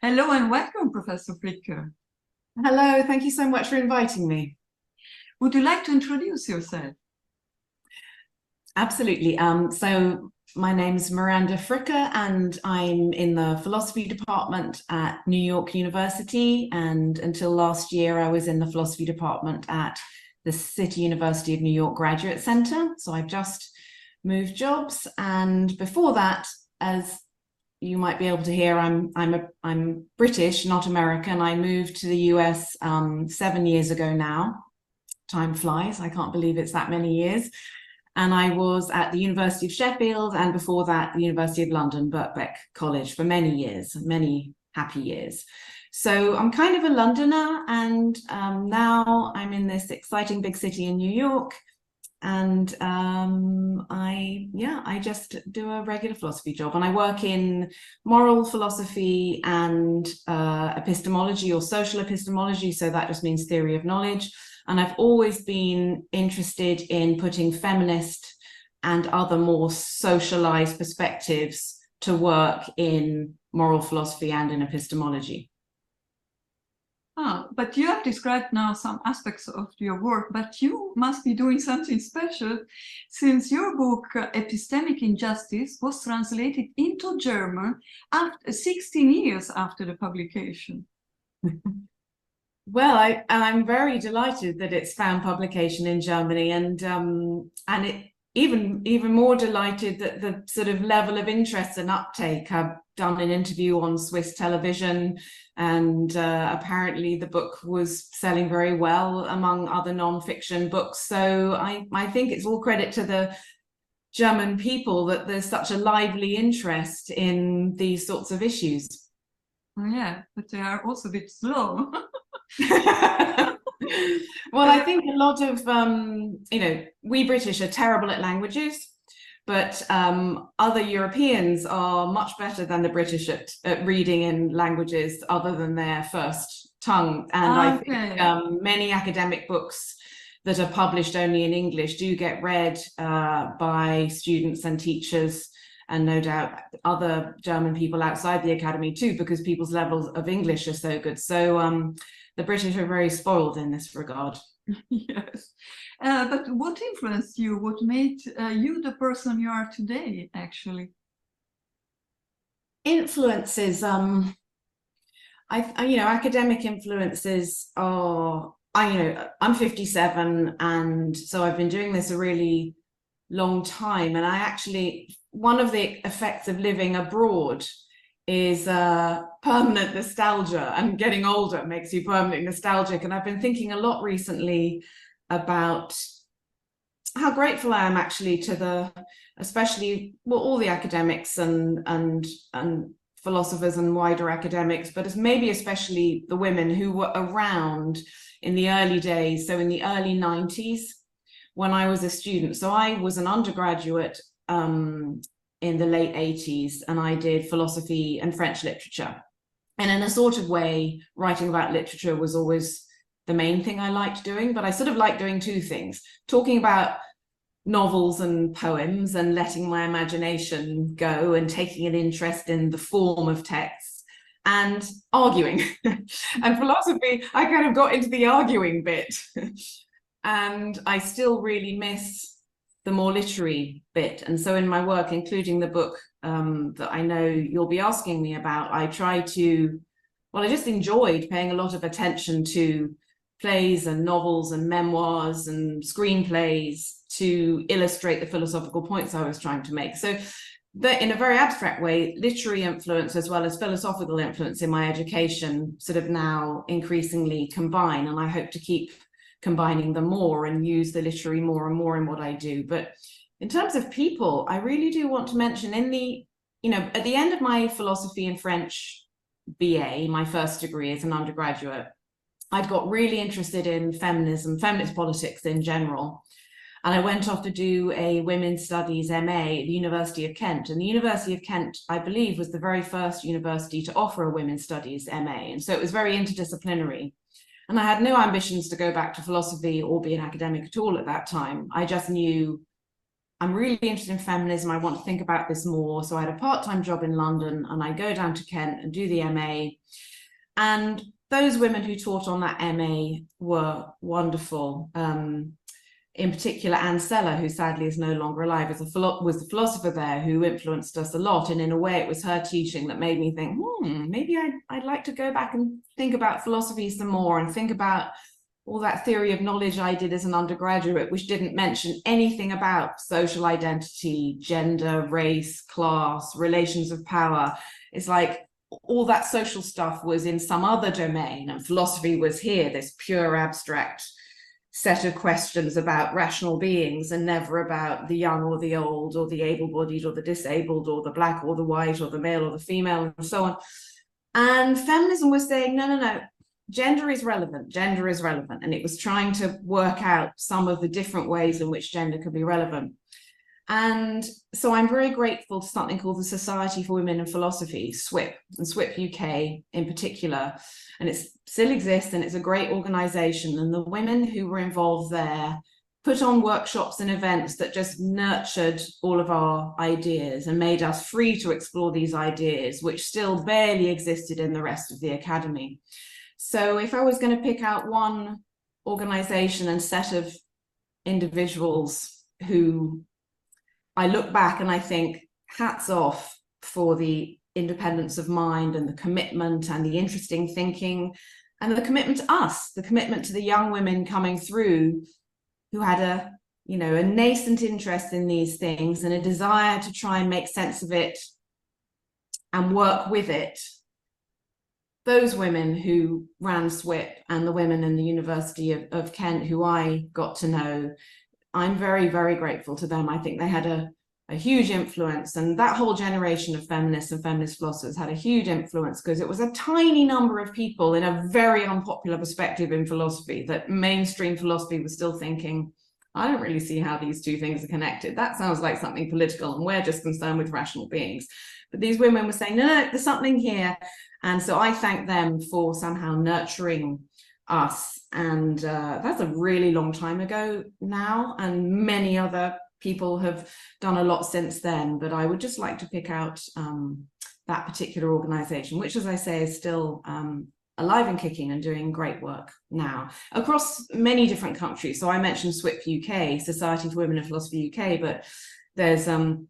Hello and welcome, Professor Fricker. Hello, thank you so much for inviting me. Would you like to introduce yourself? Absolutely. So my name's Miranda Fricker and I'm in the Philosophy Department at New York University, and until last year I was in the Philosophy Department at the City University of New York Graduate Center. So I've just moved jobs, and before that, as you might be able to hear, I'm British, not American. I moved to the US 7 years ago now. Time flies, I can't believe it's that many years. And I was at the University of Sheffield, and before that, the University of London, Birkbeck College, for many years, many happy years. So I'm kind of a Londoner, and now I'm in this exciting big city in New York. And I just do a regular philosophy job, and I work in moral philosophy and epistemology, or social epistemology. So that just means theory of knowledge. And I've always been interested in putting feminist and other more socialized perspectives to work in moral philosophy and in epistemology. But you have described now some aspects of your work, but you must be doing something special, since your book, Epistemic Injustice, was translated into German after 16 years after the publication. Well, I'm very delighted that it's found publication in Germany, and it even more delighted that the sort of level of interest and uptake. I've done an interview on Swiss television, and apparently the book was selling very well among other non-fiction books. So I think it's all credit to the German people that there's such a lively interest in these sorts of issues. Oh, yeah, but they are also a bit slow. Well, I think a lot of, we British are terrible at languages, but other Europeans are much better than the British at reading in languages other than their first tongue. And I think many academic books that are published only in English do get read by students and teachers, and no doubt other German people outside the academy too, because people's levels of English are so good. So the British are very spoiled in this regard. Yes. But what influenced you? What made you the person you are today, actually? Influences, academic influences are, I'm 57, and so I've been doing this a really long time. And one of the effects of living abroad is permanent nostalgia, and getting older makes you permanently nostalgic. And I've been thinking a lot recently about how grateful I am actually to especially all the academics and philosophers and wider academics, but maybe especially the women who were around in the early days. So in the early 90s, when I was a student. So I was an undergraduate in the late 80s, and I did philosophy and French literature. And in a sort of way, writing about literature was always the main thing I liked doing, but I sort of liked doing two things: talking about novels and poems and letting my imagination go and taking an interest in the form of texts, and arguing. And philosophy, I kind of got into the arguing bit. And I still really miss the more literary bit. And so in my work, including the book that I know you'll be asking me about, I just enjoyed paying a lot of attention to plays and novels and memoirs and screenplays to illustrate the philosophical points I was trying to make. So that, in a very abstract way, literary influence as well as philosophical influence in my education sort of now increasingly combine, and I hope to keep combining them more and use the literary more and more in what I do. But in terms of people, I really do want to mention at the end of my philosophy and French BA, my first degree as an undergraduate, I'd got really interested in feminism, feminist politics in general. And I went off to do a women's studies MA at the University of Kent. And the University of Kent, I believe, was the very first university to offer a women's studies MA. And so it was very interdisciplinary. And I had no ambitions to go back to philosophy or be an academic at all at that time. I just knew I'm really interested in feminism. I want to think about this more. So I had a part-time job in London, and I go down to Kent and do the MA. And those women who taught on that MA were wonderful. In particular, Anne Seller, who sadly is no longer alive, was the philosopher there who influenced us a lot. And in a way, it was her teaching that made me think, maybe I'd like to go back and think about philosophy some more, and think about all that theory of knowledge I did as an undergraduate, which didn't mention anything about social identity, gender, race, class, relations of power. It's like all that social stuff was in some other domain, and philosophy was here, this pure abstract set of questions about rational beings, and never about the young or the old or the able-bodied or the disabled or the black or the white or the male or the female and so on. And feminism was saying, no, gender is relevant, gender is relevant. And it was trying to work out some of the different ways in which gender could be relevant. And so I'm very grateful to something called the Society for Women in Philosophy, SWIP, and SWIP UK in particular. And it still exists, and it's a great organization. And the women who were involved there put on workshops and events that just nurtured all of our ideas and made us free to explore these ideas, which still barely existed in the rest of the academy. So if I was going to pick out one organization and set of individuals who I look back and I think, hats off for the independence of mind and the commitment and the interesting thinking and the commitment to us, the commitment to the young women coming through who had a nascent interest in these things and a desire to try and make sense of it and work with it. Those women who ran SWIP and the women in the University of Kent who I got to know, I'm very, very grateful to them. I think they had a huge influence, and that whole generation of feminists and feminist philosophers had a huge influence because it was a tiny number of people in a very unpopular perspective in philosophy that mainstream philosophy was still thinking, I don't really see how these two things are connected. That sounds like something political, and we're just concerned with rational beings. But these women were saying, no, there's something here. And so I thank them for somehow nurturing us. And that's a really long time ago now. And many other people have done a lot since then. But I would just like to pick out that particular organization, which, as I say, is still alive and kicking and doing great work now across many different countries. So I mentioned SWIP UK, Society for Women in Philosophy UK, but there's I'm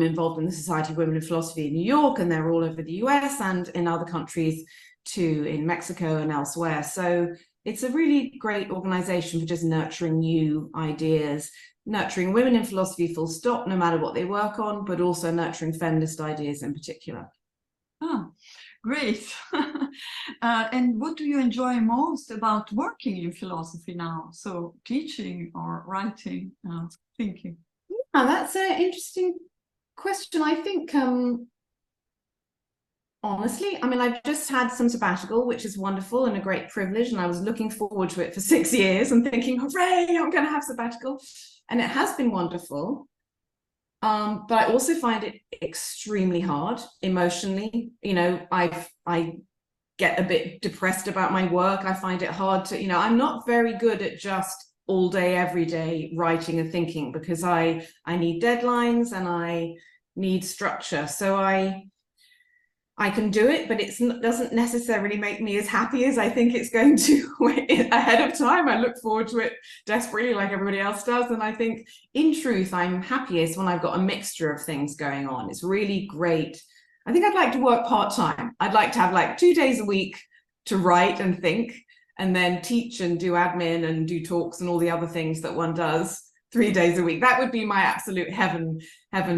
involved in the Society of Women in Philosophy in New York, and they're all over the US and in other countries too, in Mexico and elsewhere. So it's a really great organization for just nurturing new ideas, nurturing women in philosophy full stop, no matter what they work on, but also nurturing feminist ideas in particular. Oh, great. And what do you enjoy most about working in philosophy now? So teaching or writing, thinking? Yeah, that's an interesting question. I think, honestly, I've just had some sabbatical, which is wonderful and a great privilege. And I was looking forward to it for 6 years and thinking, hooray, I'm going to have sabbatical. And it has been wonderful. But I also find it extremely hard emotionally. I get a bit depressed about my work. I find it hard to, I'm not very good at just all day, every day writing and thinking, because I need deadlines and I need structure. So I can do it, but it doesn't necessarily make me as happy as I think it's going to ahead of time. I look forward to it desperately like everybody else does. And I think in truth, I'm happiest when I've got a mixture of things going on. It's really great. I think I'd like to work part-time. I'd like to have like 2 days a week to write and think, and then teach and do admin and do talks and all the other things that one does 3 days a week. That would be my absolute heaven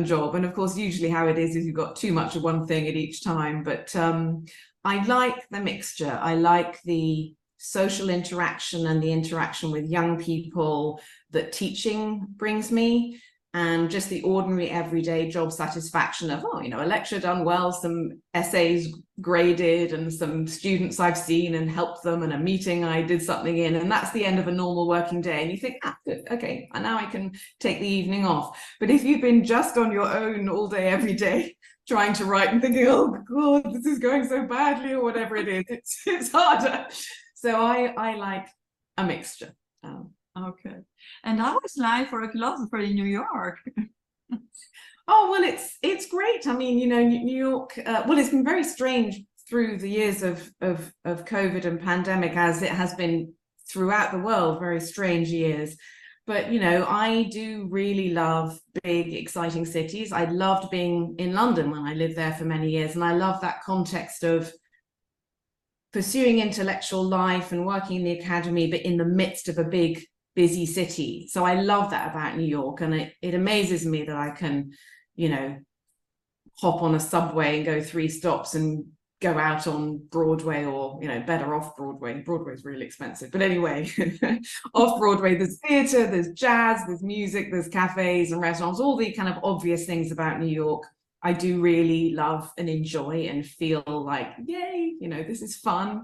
job. And of course, usually how it is you've got too much of one thing at each time. But I like the mixture. I like the social interaction and the interaction with young people that teaching brings me, and just the ordinary everyday job satisfaction of, a lecture done well, some essays graded, and some students I've seen and helped them, and a meeting I did something in, and that's the end of a normal working day. And you think, good, okay, and now I can take the evening off. But if you've been just on your own all day, every day, trying to write and thinking, oh God, this is going so badly, or whatever it is, it's harder. So I like a mixture. Okay. And how is life for a philosopher in New York? Oh, well, it's great. I mean, you know, New York, well, it's been very strange through the years of COVID and pandemic, as it has been throughout the world, very strange years. But, you know, I do really love big, exciting cities. I loved being in London when I lived there for many years. And I love that context of pursuing intellectual life and working in the academy, but in the midst of a big, busy city. So I love that about New York. And it amazes me that I can, you know, hop on a subway and go 3 stops and go out on Broadway, or, you know, better off Broadway. Broadway's really expensive. But anyway, off Broadway, there's theatre, there's jazz, there's music, there's cafes and restaurants, all the kind of obvious things about New York. I do really love and enjoy and feel like, yay, you know, this is fun.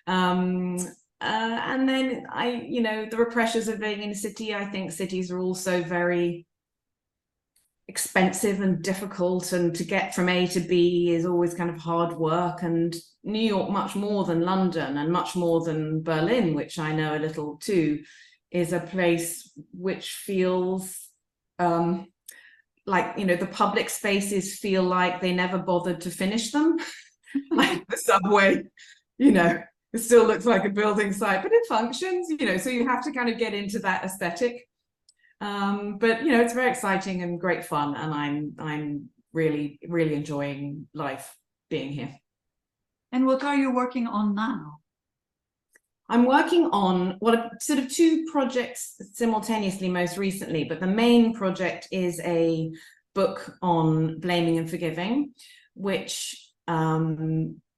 And then you know, there are pressures of being in a city. I think cities are also very expensive and difficult, and to get from A to B is always kind of hard work. And New York, much more than London and much more than Berlin, which I know a little too, is a place which feels like, you know, the public spaces feel like they never bothered to finish them. Like the subway, you know, it still looks like a building site, but it functions, you know, so you have to kind of get into that aesthetic. But, you know, it's very exciting and great fun, and I'm really, really enjoying life being here. And what are you working on now? I'm working on sort of 2 projects simultaneously most recently, but the main project is a book on blaming and forgiving, which,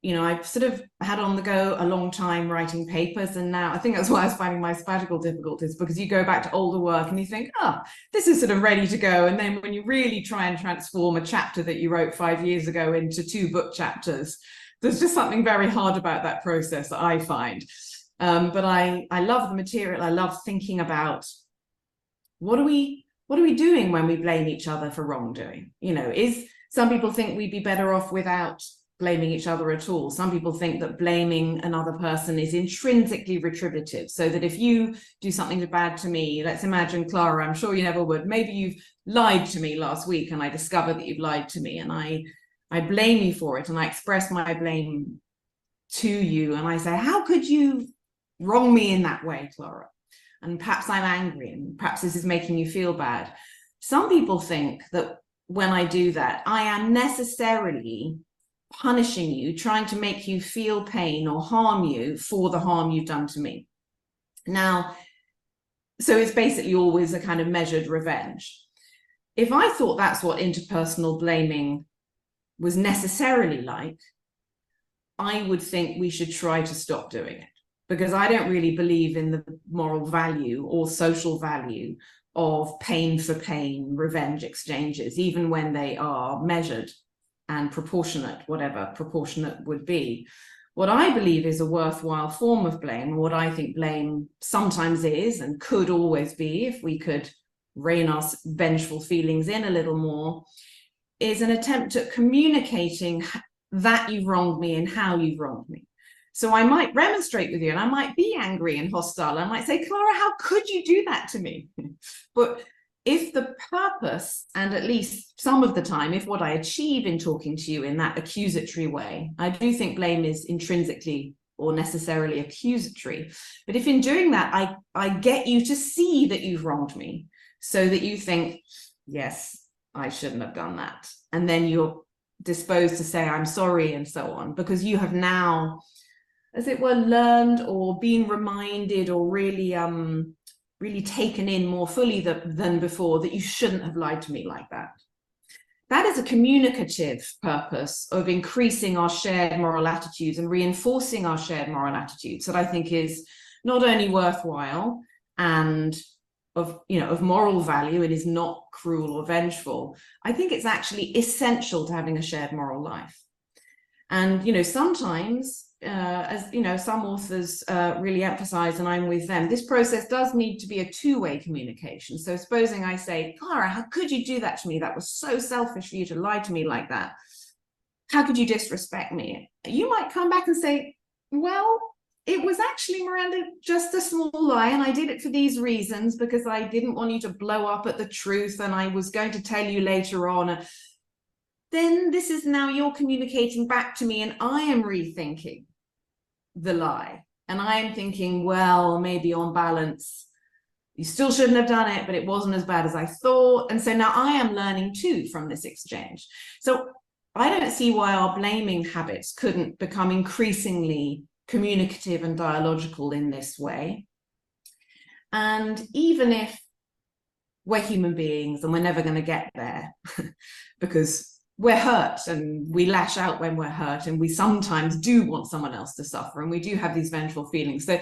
you know, I've sort of had on the go a long time writing papers, and now I think that's why I was finding my sabbatical difficulties, because you go back to older work and you think, oh, this is sort of ready to go. And then when you really try and transform a chapter that you wrote 5 years ago into 2 book chapters, there's just something very hard about that process that I find. But I love the material. I love thinking about what are we doing when we blame each other for wrongdoing? You know, some people think we'd be better off without blaming each other at all. Some people think that blaming another person is intrinsically retributive, so that if you do something bad to me, let's imagine, Clara, I'm sure you never would, maybe you've lied to me last week and I discover that you've lied to me, and I blame you for it, and I express my blame to you, and I say, how could you wrong me in that way, Clara? And perhaps I'm angry, and perhaps this is making you feel bad. Some people think that when I do that, I am necessarily punishing you, trying to make you feel pain or harm you for the harm you've done to me. Now, so it's basically always a kind of measured revenge. If I thought that's what interpersonal blaming was necessarily like, I would think we should try to stop doing it, because I don't really believe in the moral value or social value of pain for pain revenge exchanges, even when they are measured and proportionate, whatever proportionate would be. What I believe is a worthwhile form of blame, what I think blame sometimes is and could always be, if we could rein our vengeful feelings in a little more, is an attempt at communicating that you've wronged me and how you've wronged me. So I might remonstrate with you, and I might be angry and hostile. I might say, Clara, how could you do that to me? But if the purpose, and at least some of the time, if what I achieve in talking to you in that accusatory way, I do think blame is intrinsically or necessarily accusatory. But if in doing that, I get you to see that you've wronged me, so that you think, yes, I shouldn't have done that. And then you're disposed to say, I'm sorry, and so on, because you have now, as it were, learned or been reminded or really taken in more fully than before that you shouldn't have lied to me like that. That is a communicative purpose of increasing our shared moral attitudes and reinforcing our shared moral attitudes that I think is not only worthwhile and of moral value, it is not cruel or vengeful. I think it's actually essential to having a shared moral life. And, you know, sometimes, as you know, some authors really emphasize, and I'm with them, this process does need to be a two-way communication. So supposing I say, Clara, how could you do that to me? That was so selfish for you to lie to me like that. How could you disrespect me? You might come back and say, well, it was actually, Miranda, just a small lie, and I did it for these reasons, because I didn't want you to blow up at the truth, and I was going to tell you later on. Then this is now you're communicating back to me, and I am rethinking the lie. And I am thinking, well, maybe on balance, you still shouldn't have done it, but it wasn't as bad as I thought. And so now I am learning too from this exchange. So I don't see why our blaming habits couldn't become increasingly communicative and dialogical in this way. And even if we're human beings and we're never going to get there because we're hurt and we lash out when we're hurt, and we sometimes do want someone else to suffer, and we do have these vengeful feelings. So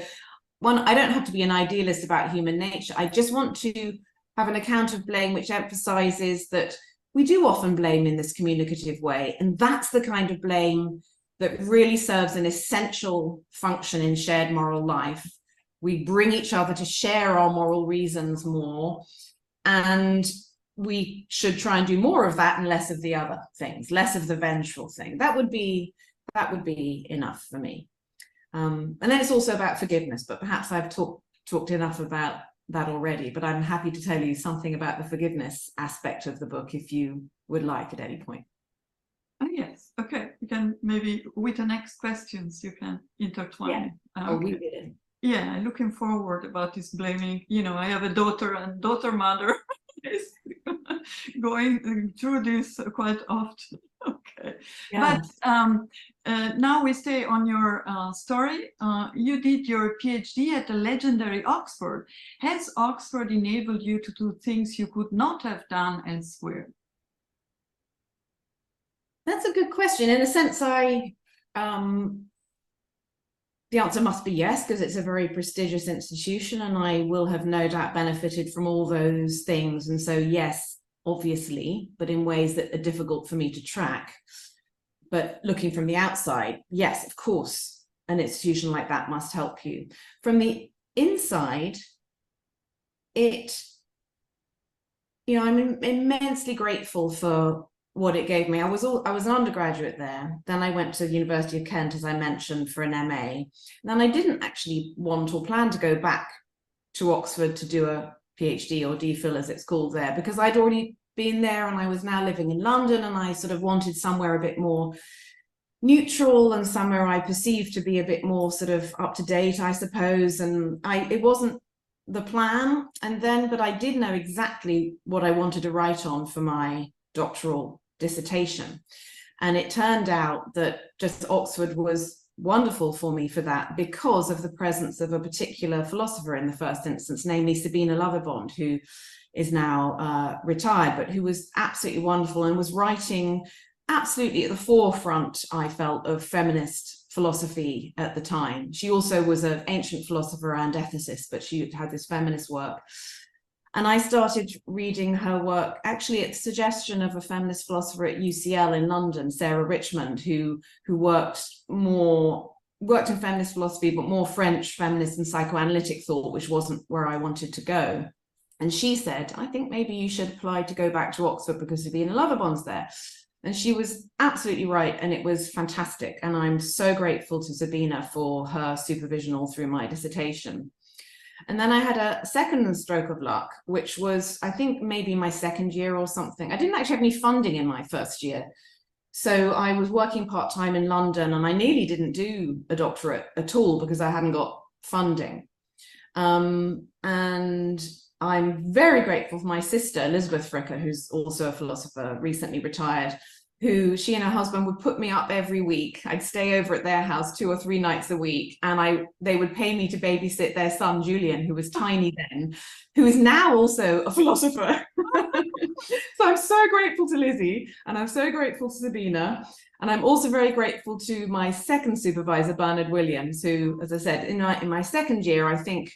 I don't have to be an idealist about human nature. I just want to have an account of blame which emphasizes that we do often blame in this communicative way, and that's the kind of blame that really serves an essential function in shared moral life. We bring each other to share our moral reasons more, and we should try and do more of that and less of the other things, less of the vengeful thing. That would be enough for me. And then it's also about forgiveness, but perhaps I've talked enough about that already, but I'm happy to tell you something about the forgiveness aspect of the book if you would like at any point. Oh, yes. Okay. You can maybe with the next questions you can intertwine. Yeah. Okay. We did. Yeah, I'm looking forward about this blaming. You know, I have a daughter, and daughter mother is going through this quite often. Okay. Yeah. But now we stay on your story. You did your PhD at the legendary Oxford. Has Oxford enabled you to do things you could not have done elsewhere? That's a good question. In a sense, the answer must be yes, because it's a very prestigious institution, and I will have no doubt benefited from all those things. And so, yes, obviously, but in ways that are difficult for me to track. But looking from the outside, yes, of course, an institution like that must help you. From the inside, I'm immensely grateful for what it gave me. I was an undergraduate there. Then I went to the University of Kent, as I mentioned, for an MA. And then I didn't actually want or plan to go back to Oxford to do a PhD or DPhil, as it's called there, because I'd already been there and I was now living in London, and I sort of wanted somewhere a bit more neutral and somewhere I perceived to be a bit more sort of up to date, I suppose. And it wasn't the plan. But I did know exactly what I wanted to write on for my doctoral dissertation. And it turned out that just Oxford was wonderful for me for that, because of the presence of a particular philosopher in the first instance, namely Sabina Lovibond, who is now retired, but who was absolutely wonderful and was writing absolutely at the forefront, I felt, of feminist philosophy at the time. She also was an ancient philosopher and ethicist, but she had this feminist work. And I started reading her work actually at the suggestion of a feminist philosopher at UCL in London, Sarah Richmond, who worked in feminist philosophy, but more French feminist and psychoanalytic thought, which wasn't where I wanted to go. And she said, I think maybe you should apply to go back to Oxford because Sabina Lovibond's there. And she was absolutely right, and it was fantastic. And I'm so grateful to Sabina for her supervision all through my dissertation. And then I had a second stroke of luck, which was, I think, maybe my second year or something. I didn't actually have any funding in my first year. So I was working part-time in London, and I nearly didn't do a doctorate at all because I hadn't got funding. And I'm very grateful for my sister, Elizabeth Fricker, who's also a philosopher, recently retired, who she and her husband would put me up every week. I'd stay over at their house 2 or 3 nights a week, and they would pay me to babysit their son, Julian, who was tiny then, who is now also a philosopher. So I'm so grateful to Lizzie, and I'm so grateful to Sabina. And I'm also very grateful to my second supervisor, Bernard Williams, who, as I said, in my second year, I think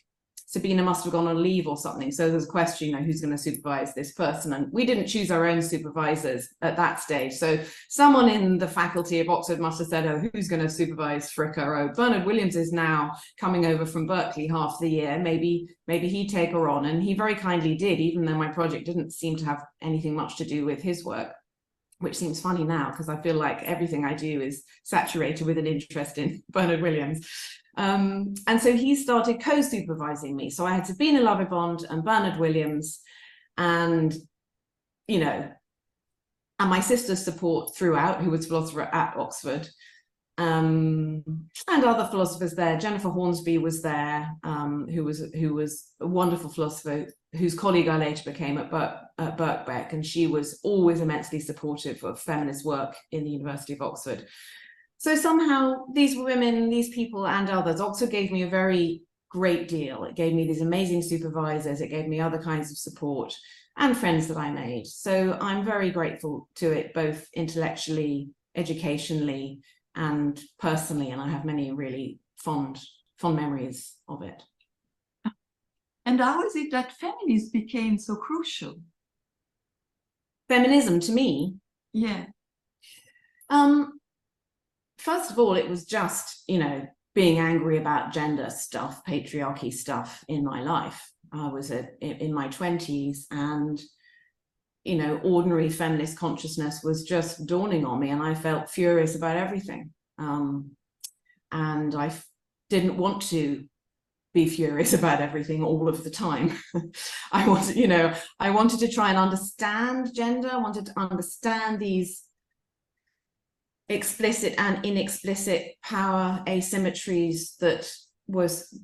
Sabina must have gone on leave or something. So there's a question, who's going to supervise this person? And we didn't choose our own supervisors at that stage. So someone in the faculty of Oxford must have said, oh, who's going to supervise Fricker? Oh, Bernard Williams is now coming over from Berkeley half the year. Maybe he'd take her on. And he very kindly did, even though my project didn't seem to have anything much to do with his work. which seems funny now because I feel like everything I do is saturated with an interest in Bernard Williams. And so he started co-supervising me. So I had Sabine Lovibond and Bernard Williams, and, you know, and my sister's support throughout, who was philosopher at Oxford, and other philosophers there. Jennifer Hornsby was there, who was a wonderful philosopher, whose colleague I later became at Birkbeck, and she was always immensely supportive of feminist work in the University of Oxford. So somehow these women, these people and others, Oxford gave me a very great deal. It gave me these amazing supervisors, it gave me other kinds of support and friends that I made. So I'm very grateful to it, both intellectually, educationally, and personally, and I have many really fond memories of it. And how is it that feminism became so crucial? Feminism to me? Yeah. First of all, it was just, you know, being angry about gender stuff, patriarchy stuff in my life. I was in my 20s, and, you know, ordinary feminist consciousness was just dawning on me, and I felt furious about everything. And I didn't want to be furious about everything all of the time. I wanted to try and understand gender. I wanted to understand these explicit and inexplicit power asymmetries that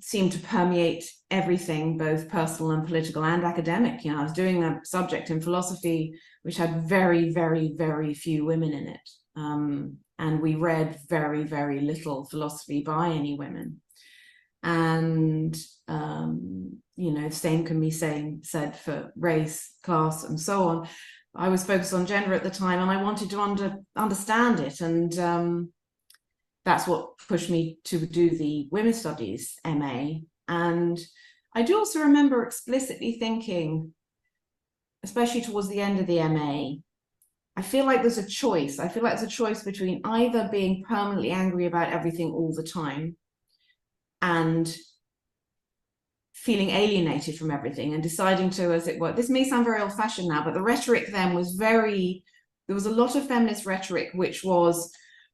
seemed to permeate everything, both personal and political and academic. You know, I was doing a subject in philosophy which had very, very, very few women in it. And we read very, very little philosophy by any women. And, you know, the same can be said for race, class, and so on. I was focused on gender at the time, and I wanted to understand it. And that's what pushed me to do the Women's Studies MA. And I do also remember explicitly thinking, especially towards the end of the MA, I feel like there's a choice. I feel like there's a choice between either being permanently angry about everything all the time and feeling alienated from everything and deciding to, as it were, this may sound very old-fashioned now, but the rhetoric then was there was a lot of feminist rhetoric which was,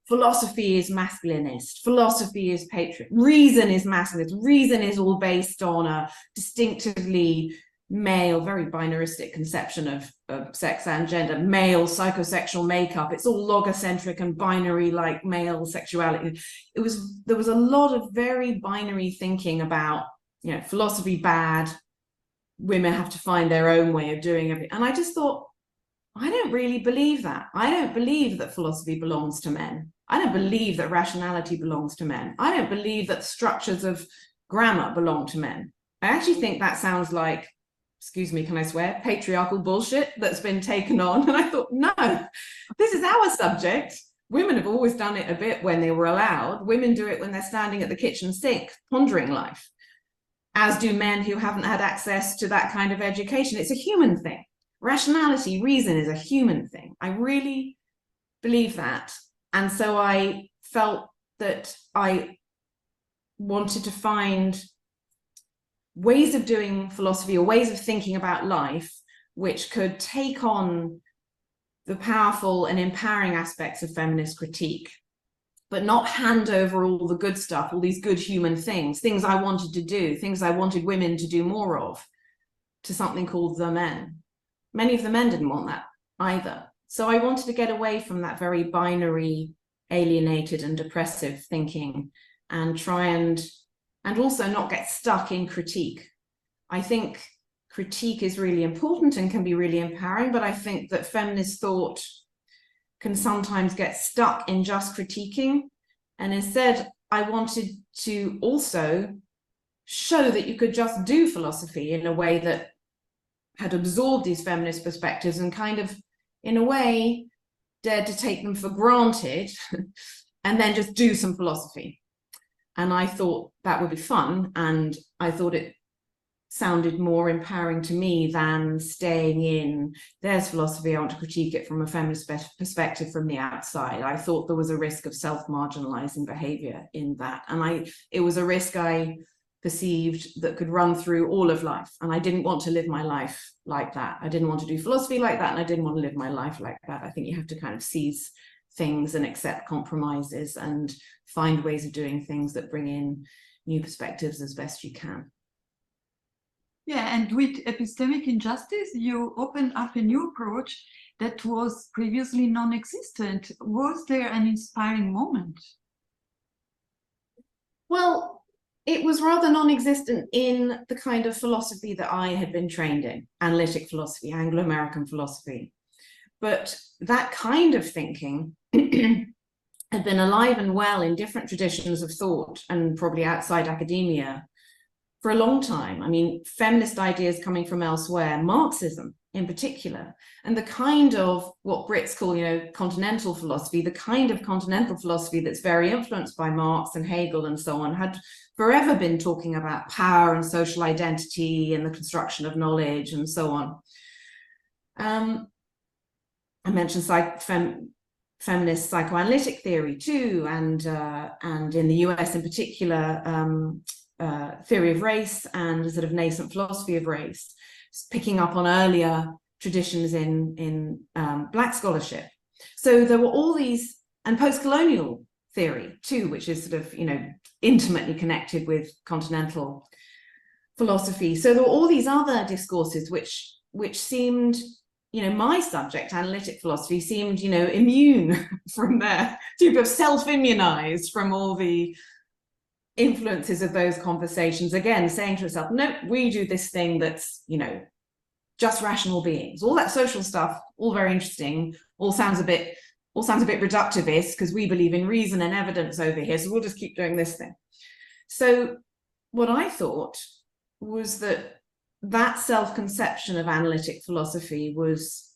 philosophy is masculinist, philosophy is patriarchal, reason is masculinist, reason is all based on a distinctively male, very binaristic conception of sex and gender, male psychosexual makeup. It's all logocentric and binary, like male sexuality. There was a lot of very binary thinking about, you know, philosophy bad, women have to find their own way of doing everything. And I just thought, I don't really believe that. I don't believe that philosophy belongs to men. I don't believe that rationality belongs to men. I don't believe that structures of grammar belong to men. I actually think that sounds like, excuse me, can I swear, patriarchal bullshit that's been taken on. And I thought, no, this is our subject. Women have always done it a bit when they were allowed. Women do it when they're standing at the kitchen sink, pondering life, as do men who haven't had access to that kind of education. It's a human thing. Rationality, reason is a human thing. I really believe that. And so I felt that I wanted to find ways of doing philosophy or ways of thinking about life which could take on the powerful and empowering aspects of feminist critique, but not hand over all the good stuff, all these good human things I wanted to do, things I wanted women to do more of, to something called the men. Many of the men didn't want that either. So I wanted to get away from that very binary, alienated and depressive thinking and try and also not get stuck in critique. I think critique is really important and can be really empowering, but I think that feminist thought can sometimes get stuck in just critiquing. And instead, I wanted to also show that you could just do philosophy in a way that had absorbed these feminist perspectives and kind of, in a way, dared to take them for granted and then just do some philosophy. And I thought that would be fun, and I thought it sounded more empowering to me than staying in, there's philosophy, I want to critique it from a feminist perspective from the outside. I thought there was a risk of self-marginalizing behavior in that. And it was a risk I perceived that could run through all of life. And I didn't want to live my life like that. I didn't want to do philosophy like that, and I didn't want to live my life like that. I think you have to kind of seize things and accept compromises and find ways of doing things that bring in new perspectives as best you can. Yeah, and with epistemic injustice, you opened up a new approach that was previously non-existent. Was there an inspiring moment? Well, it was rather non-existent in the kind of philosophy that I had been trained in, analytic philosophy, Anglo-American philosophy. But that kind of thinking had been alive and well in different traditions of thought and probably outside academia for a long time. I mean, feminist ideas coming from elsewhere, Marxism in particular, and the kind of what Brits call, continental philosophy, the kind of continental philosophy that's very influenced by Marx and Hegel and so on, had forever been talking about power and social identity and the construction of knowledge and so on. I mentioned feminist psychoanalytic theory too, and in the US in particular, theory of race and a sort of nascent philosophy of race, picking up on earlier traditions in Black scholarship. So there were all these, and post-colonial theory too, which is sort of, intimately connected with continental philosophy. So there were all these other discourses which seemed, my subject, analytic philosophy, seemed, immune from there, sort of self-immunized from all the influences of those conversations. Again, saying to yourself, no, we do this thing that's, just rational beings. All that social stuff, all very interesting, all sounds a bit reductivist because we believe in reason and evidence over here, so we'll just keep doing this thing. So what I thought was that self-conception of analytic philosophy was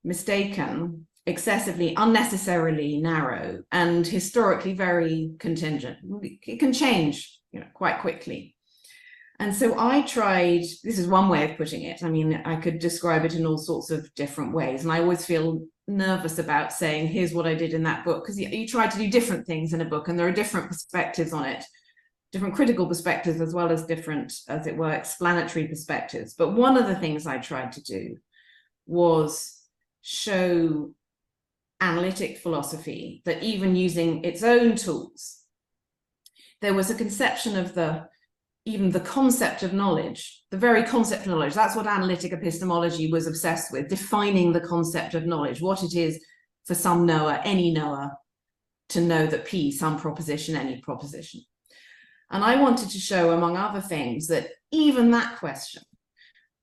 mistaken, excessively, unnecessarily narrow, and historically very contingent. It can change, quite quickly. And so I tried, this is one way of putting it. I mean, I could describe it in all sorts of different ways. And I always feel nervous about saying, here's what I did in that book, because you try to do different things in a book and there are different perspectives on it, different critical perspectives, as well as different, as it were, explanatory perspectives. But one of the things I tried to do was show analytic philosophy that even using its own tools, there was a conception of even the concept of knowledge, the very concept of knowledge. That's what analytic epistemology was obsessed with, defining the concept of knowledge, what it is for some knower, any knower, to know that P, some proposition, any proposition. And I wanted to show, among other things, that even that question,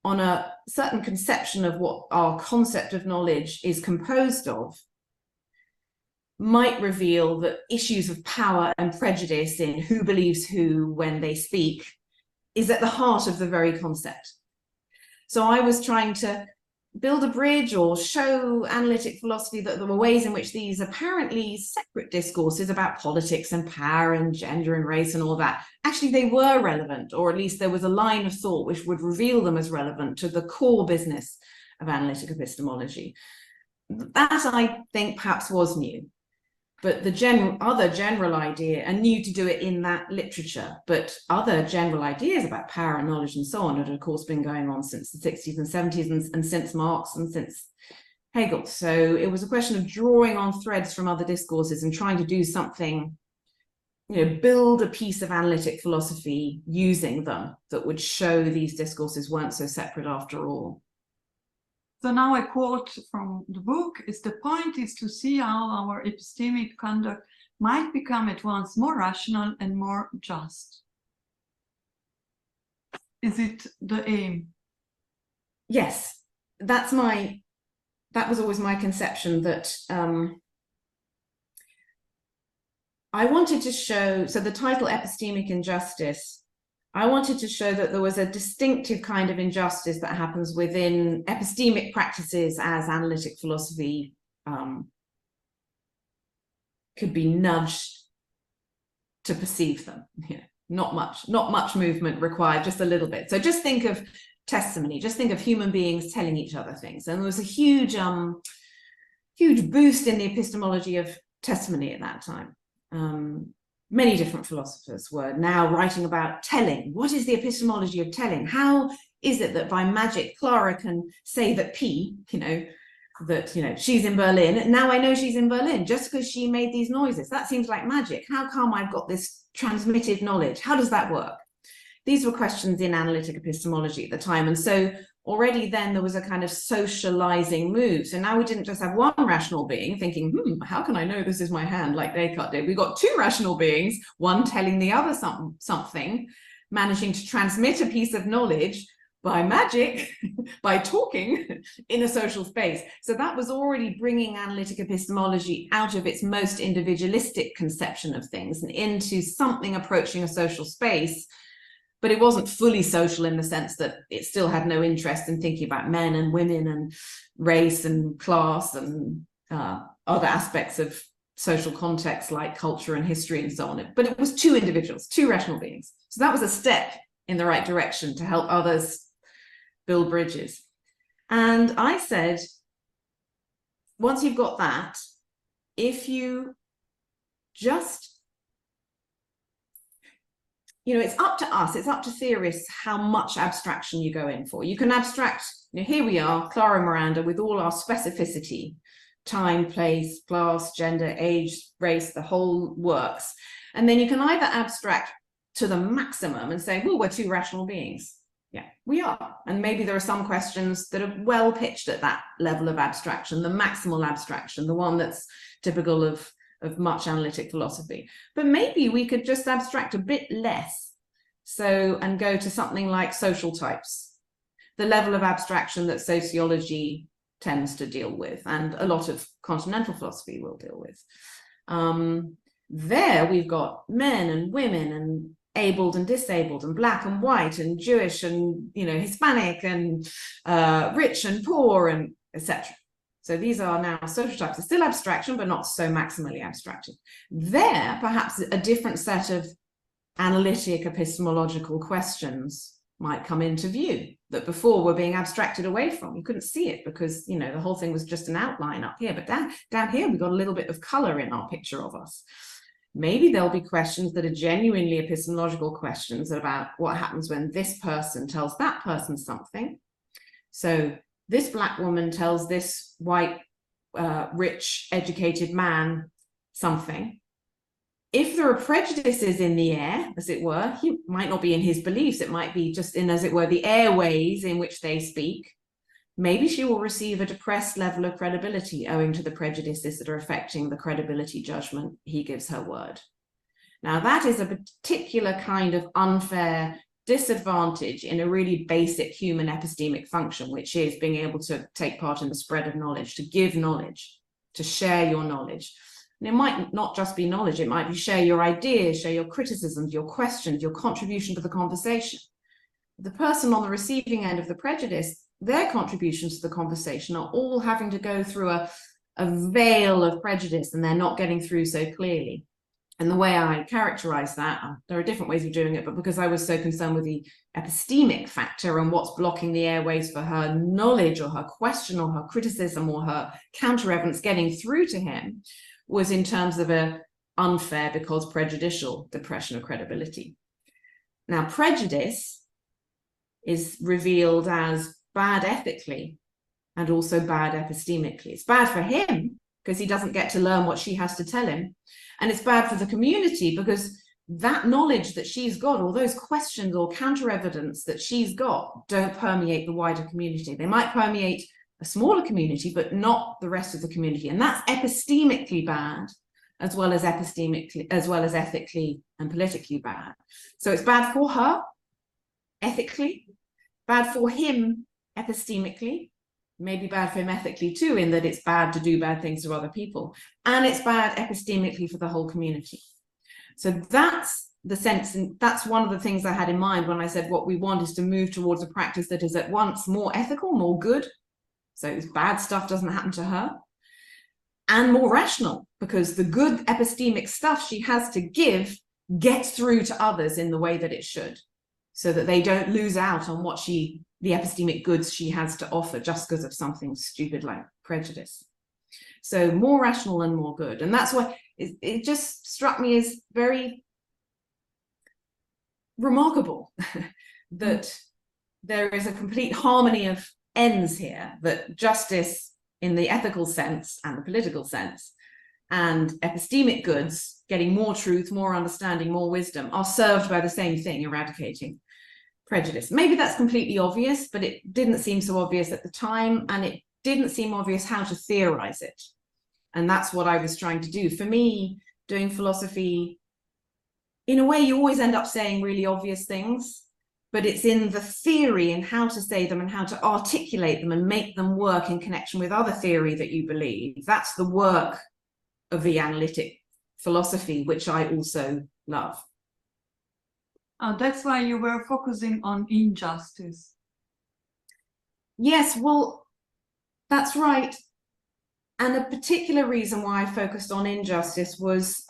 on a certain conception of what our concept of knowledge is composed of, might reveal that issues of power and prejudice in who believes who when they speak is at the heart of the very concept. So I was trying to build a bridge or show analytic philosophy that there were ways in which these apparently separate discourses about politics and power and gender and race and all that, actually they were relevant, or at least there was a line of thought which would reveal them as relevant to the core business of analytic epistemology. That, I think, perhaps was new. But the other general idea, and new to do it in that literature, but other general ideas about power and knowledge and so on had, of course, been going on since the 60s and 70s and since Marx and since Hegel. So it was a question of drawing on threads from other discourses and trying to do something, build a piece of analytic philosophy using them that would show these discourses weren't so separate after all. So now a quote from the book is, the point is to see how our epistemic conduct might become at once more rational and more just. Is it the aim? Yes, that was always my conception, that I wanted to show, so the title Epistemic Injustice, I wanted to show that there was a distinctive kind of injustice that happens within epistemic practices as analytic philosophy could be nudged to perceive them. Not much movement required, just a little bit. So just think of testimony, just think of human beings telling each other things. And there was a huge boost in the epistemology of testimony at that time. many different philosophers were now writing about telling. What is the epistemology of telling? How is it that by magic Clara can say that P, she's in Berlin? Now I know she's in Berlin just because she made these noises. That seems like magic. How come I've got this transmitted knowledge? How does that work? These were questions in analytic epistemology at the time. And so already then there was a kind of socializing move. So now we didn't just have one rational being thinking, how can I know this is my hand, like Descartes did? We got two rational beings, one telling the other something, managing to transmit a piece of knowledge by magic, by talking in a social space. So that was already bringing analytic epistemology out of its most individualistic conception of things and into something approaching a social space. But it wasn't fully social in the sense that it still had no interest in thinking about men and women and race and class and other aspects of social context like culture and history and so on. But it was two individuals, two rational beings. So that was a step in the right direction to help others build bridges. And I said, once you've got that, if you just it's up to us, it's up to theorists how much abstraction you go in for. You can abstract, here we are, Clara and Miranda, with all our specificity, time, place, class, gender, age, race, the whole works. And then you can either abstract to the maximum and say, well, we're two rational beings. Yeah, we are. And maybe there are some questions that are well pitched at that level of abstraction, the maximal abstraction, the one that's typical of much analytic philosophy. But maybe we could just abstract a bit less, and go to something like social types, the level of abstraction that sociology tends to deal with, and a lot of continental philosophy will deal with. There we've got men and women and abled and disabled and black and white and Jewish and Hispanic and rich and poor and etc. So these are now social types. They're still abstraction, but not so maximally abstracted. There, perhaps a different set of analytic epistemological questions might come into view that before were being abstracted away from. You couldn't see it because, the whole thing was just an outline up here. But down here, we've got a little bit of color in our picture of us. Maybe there'll be questions that are genuinely epistemological questions about what happens when this person tells that person something. So this black woman tells this white, rich, educated man something. If there are prejudices in the air, as it were, he might not be in his beliefs. It might be just in, as it were, the airways in which they speak. Maybe she will receive a depressed level of credibility owing to the prejudices that are affecting the credibility judgment he gives her word. Now, that is a particular kind of unfair disadvantage in a really basic human epistemic function, which is being able to take part in the spread of knowledge, to give knowledge, to share your knowledge. And it might not just be knowledge, it might be share your ideas, share your criticisms, your questions, your contribution to the conversation. The person on the receiving end of the prejudice, their contributions to the conversation are all having to go through a veil of prejudice, and they're not getting through so clearly. And the way I characterize that, there are different ways of doing it, but because I was so concerned with the epistemic factor and what's blocking the airways for her knowledge or her question or her criticism or her counter evidence getting through to him, was in terms of a unfair because prejudicial depression of credibility. Now, prejudice is revealed as bad ethically and also bad epistemically. It's bad for him because he doesn't get to learn what she has to tell him. And it's bad for the community because that knowledge that she's got, or those questions or counter evidence that she's got, don't permeate the wider community. They might permeate a smaller community, but not the rest of the community. And that's epistemically bad, as well as ethically and politically bad. So it's bad for her ethically, bad for him epistemically, maybe bad for him ethically too, in that it's bad to do bad things to other people, and it's bad epistemically for the whole community. So that's the sense, and that's one of the things I had in mind when I said what we want is to move towards a practice that is at once more ethical, more good, so bad stuff doesn't happen to her, and more rational, because the good epistemic stuff she has to give gets through to others in the way that it should, so that they don't lose out on the epistemic goods she has to offer just because of something stupid like prejudice. So more rational and more good. And that's why it just struck me as very remarkable that there is a complete harmony of ends here, that justice in the ethical sense and the political sense and epistemic goods, getting more truth, more understanding, more wisdom, are served by the same thing, eradicating prejudice. Maybe that's completely obvious, but it didn't seem so obvious at the time, and it didn't seem obvious how to theorize it. And that's what I was trying to do. For me, doing philosophy, in a way, you always end up saying really obvious things, but it's in the theory and how to say them and how to articulate them and make them work in connection with other theory that you believe. That's the work of the analytic philosophy, which I also love. That's why you were focusing on injustice. Yes, well, that's right. And a particular reason why I focused on injustice was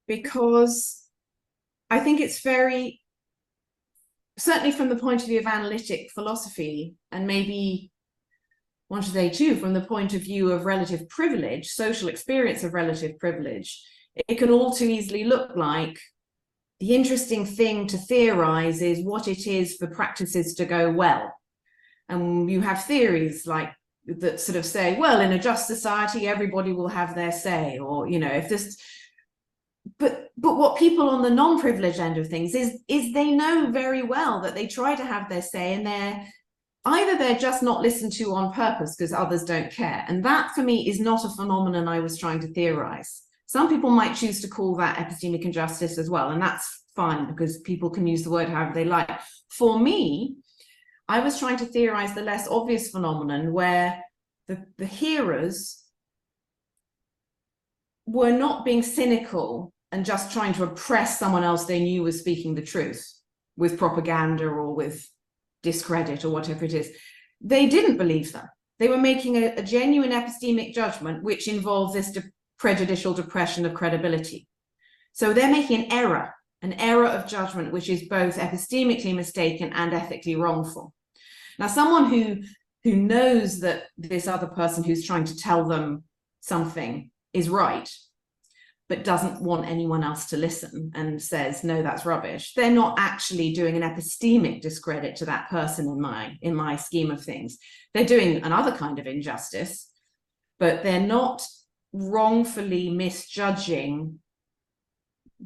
because I think it's very, certainly from the point of view of analytic philosophy, and maybe one should say too, from the point of view of relative privilege, social experience of relative privilege, it can all too easily look like the interesting thing to theorize is what it is for practices to go well. And you have theories like that sort of say, well, in a just society, everybody will have their say, or, you know, if this, but what people on the non-privileged end of things is they know very well that they try to have their say, and they're just not listened to on purpose because others don't care. And that for me is not a phenomenon I was trying to theorize. Some people might choose to call that epistemic injustice as well, and that's fine because people can use the word however they like. For me, I was trying to theorize the less obvious phenomenon where the hearers were not being cynical and just trying to oppress someone else they knew was speaking the truth with propaganda or with discredit or whatever it is. They didn't believe them. They were making a genuine epistemic judgment which involves this prejudicial depression of credibility. So they're making an error of judgment which is both epistemically mistaken and ethically wrongful. Now, someone who knows that this other person who's trying to tell them something is right, but doesn't want anyone else to listen and says, no, that's rubbish, they're not actually doing an epistemic discredit to that person in my scheme of things. They're doing another kind of injustice, but they're not wrongfully misjudging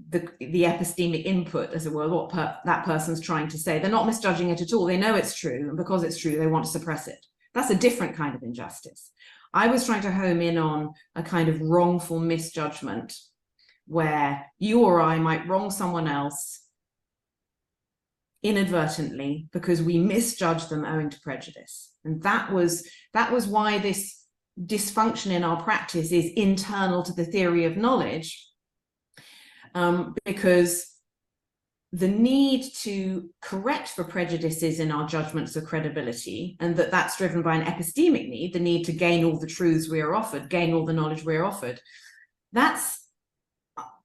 the epistemic input, as it were, what that person's trying to say. They're not misjudging it at all. They know it's true, and because it's true, they want to suppress it. That's a different kind of injustice. I was trying to home in on a kind of wrongful misjudgment where you or I might wrong someone else inadvertently because we misjudge them owing to prejudice. And that was why this dysfunction in our practice is internal to the theory of knowledge, because the need to correct for prejudices in our judgments of credibility, and that's driven by an epistemic need, the need to gain all the truths we are offered, gain all the knowledge we are offered. That's,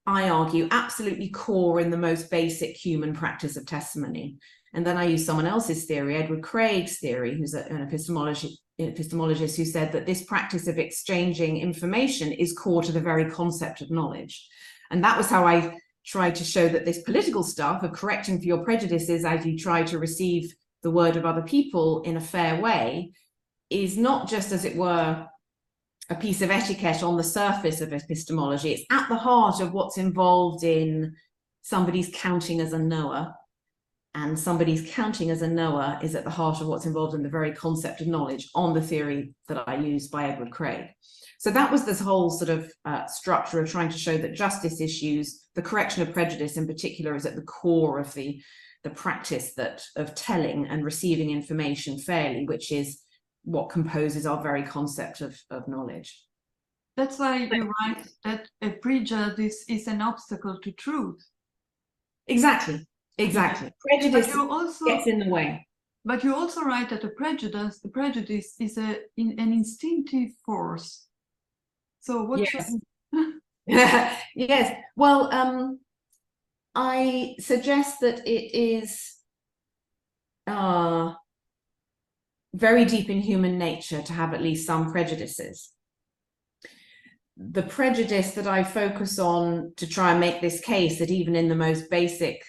I argue, absolutely core in the most basic human practice of testimony. And then I use someone else's theory, Edward Craig's theory, who's an epistemologist, who said that this practice of exchanging information is core to the very concept of knowledge. And that was how I tried to show that this political stuff of correcting for your prejudices as you try to receive the word of other people in a fair way is not just, as it were, a piece of etiquette on the surface of epistemology. It's at the heart of what's involved in somebody's counting as a knower. And somebody's counting as a knower is at the heart of what's involved in the very concept of knowledge on the theory that I used by Edward Craig. So that was this whole sort of structure of trying to show that justice issues, the correction of prejudice in particular, is at the core of the practice of telling and receiving information fairly, which is what composes our very concept of knowledge. That's why you write that a prejudice is an obstacle to truth. Exactly. Prejudice gets in the way. But you also write that the prejudice is an instinctive force. So what? Yes. Yes. Well, I suggest that it is very deep in human nature to have at least some prejudices. The prejudice that I focus on to try and make this case that even in the most basic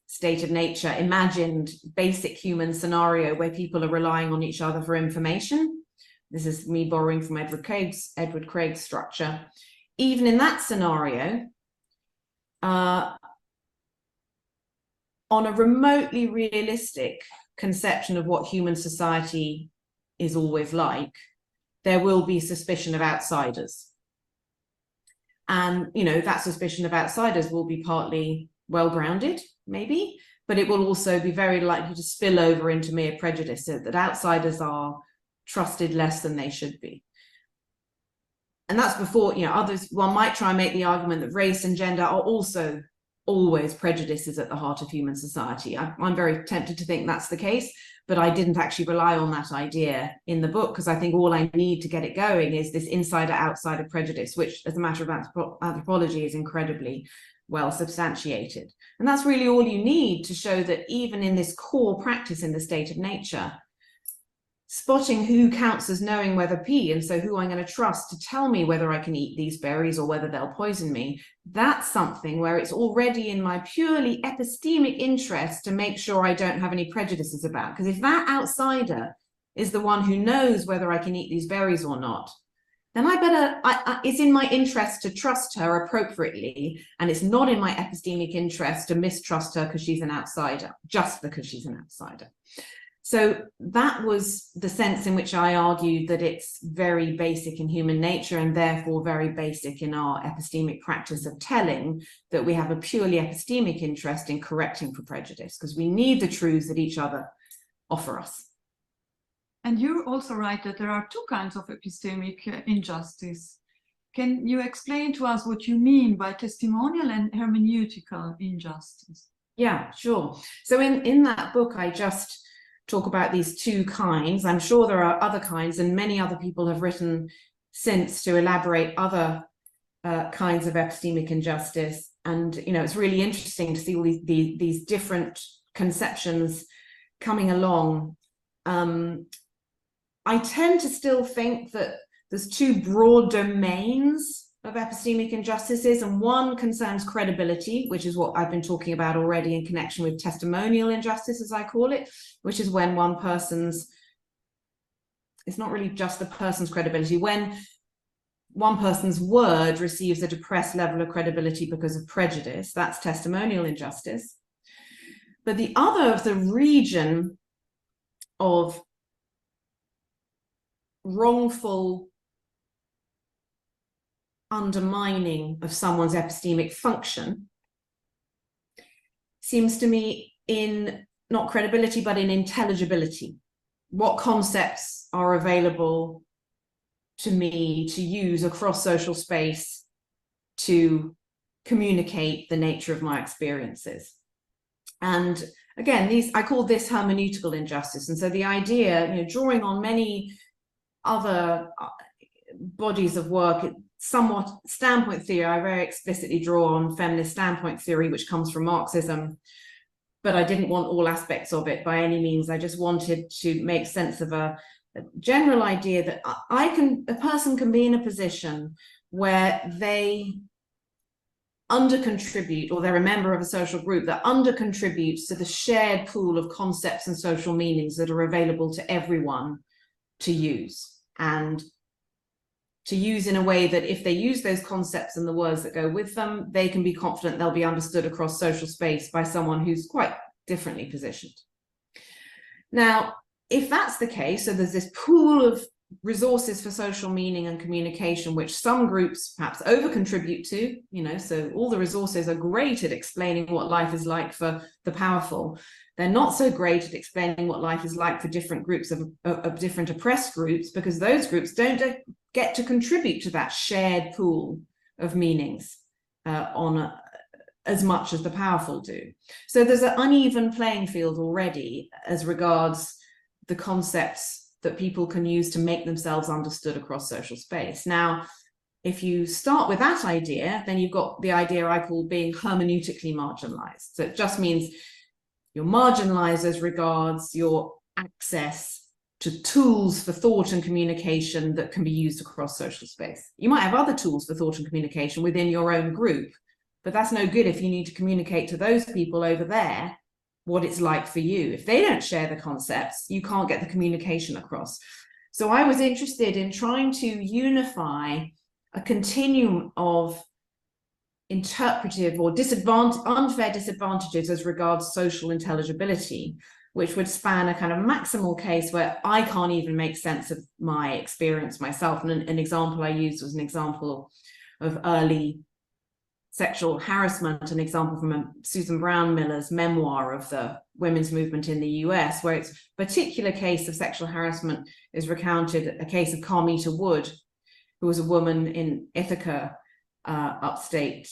state of nature, imagined basic human scenario where people are relying on each other for information, this is me borrowing from Edward Craig's structure, even in that scenario, on a remotely realistic conception of what human society is always like, there will be suspicion of outsiders. And, you know, that suspicion of outsiders will be partly well-grounded, maybe, but it will also be very likely to spill over into mere prejudice, that outsiders are trusted less than they should be. And that's before, you know, others, one might try and make the argument that race and gender are also always prejudices at the heart of human society. I'm very tempted to think that's the case, but I didn't actually rely on that idea in the book, because I think all I need to get it going is this insider-outsider prejudice, which as a matter of anthropology is incredibly well substantiated. And that's really all you need to show that even in this core practice in the state of nature, spotting who counts as knowing whether P, and so who I'm going to trust to tell me whether I can eat these berries or whether they'll poison me, that's something where it's already in my purely epistemic interest to make sure I don't have any prejudices about. Because if that outsider is the one who knows whether I can eat these berries or not, then it's in my interest to trust her appropriately, and it's not in my epistemic interest to mistrust her because she's an outsider, just because she's an outsider. So that was the sense in which I argued that it's very basic in human nature, and therefore very basic in our epistemic practice of telling, that we have a purely epistemic interest in correcting for prejudice, because we need the truths that each other offer us. And you also write that there are two kinds of epistemic injustice. Can you explain to us what you mean by testimonial and hermeneutical injustice? Yeah, sure. So in that book, I just talk about these two kinds. I'm sure there are other kinds, and many other people have written since to elaborate other kinds of epistemic injustice. And, you know, it's really interesting to see all these different conceptions coming along. I tend to still think that there's two broad domains of epistemic injustices, and one concerns credibility, which is what I've been talking about already in connection with testimonial injustice, as I call it, which is when one person's, it's not really just the person's credibility, when one person's word receives a depressed level of credibility because of prejudice, that's testimonial injustice. But the other of the region of wrongful undermining of someone's epistemic function seems to me in not credibility, but in intelligibility. What concepts are available to me to use across social space to communicate the nature of my experiences? And again, I call this hermeneutical injustice. And so the idea, you know, drawing on many other bodies of work, somewhat standpoint theory, I very explicitly draw on feminist standpoint theory, which comes from Marxism, but I didn't want all aspects of it by any means. I just wanted to make sense of a general idea that a person can be in a position where they undercontribute, or they're a member of a social group that undercontributes to the shared pool of concepts and social meanings that are available to everyone to use, and to use in a way that if they use those concepts and the words that go with them, they can be confident they'll be understood across social space by someone who's quite differently positioned. Now, if that's the case, so there's this pool of resources for social meaning and communication, which some groups perhaps over-contribute to, you know, so all the resources are great at explaining what life is like for the powerful. They're not so great at explaining what life is like for different groups of different oppressed groups, because those groups don't get to contribute to that shared pool of meanings as much as the powerful do. So there's an uneven playing field already as regards the concepts that people can use to make themselves understood across social space. Now, if you start with that idea, then you've got the idea I call being hermeneutically marginalized. So it just means you're marginalized as regards your access to tools for thought and communication that can be used across social space. You might have other tools for thought and communication within your own group, but that's no good if you need to communicate to those people over there what it's like for you. If they don't share the concepts, you can't get the communication across. So I was interested in trying to unify a continuum of interpretive or unfair disadvantages as regards social intelligibility, which would span a kind of maximal case where I can't even make sense of my experience myself. And an example I used was an example of early sexual harassment, an example from Susan Brown Miller's memoir of the women's movement in the US, where its particular case of sexual harassment is recounted, a case of Carmita Wood, who was a woman in Ithaca, upstate,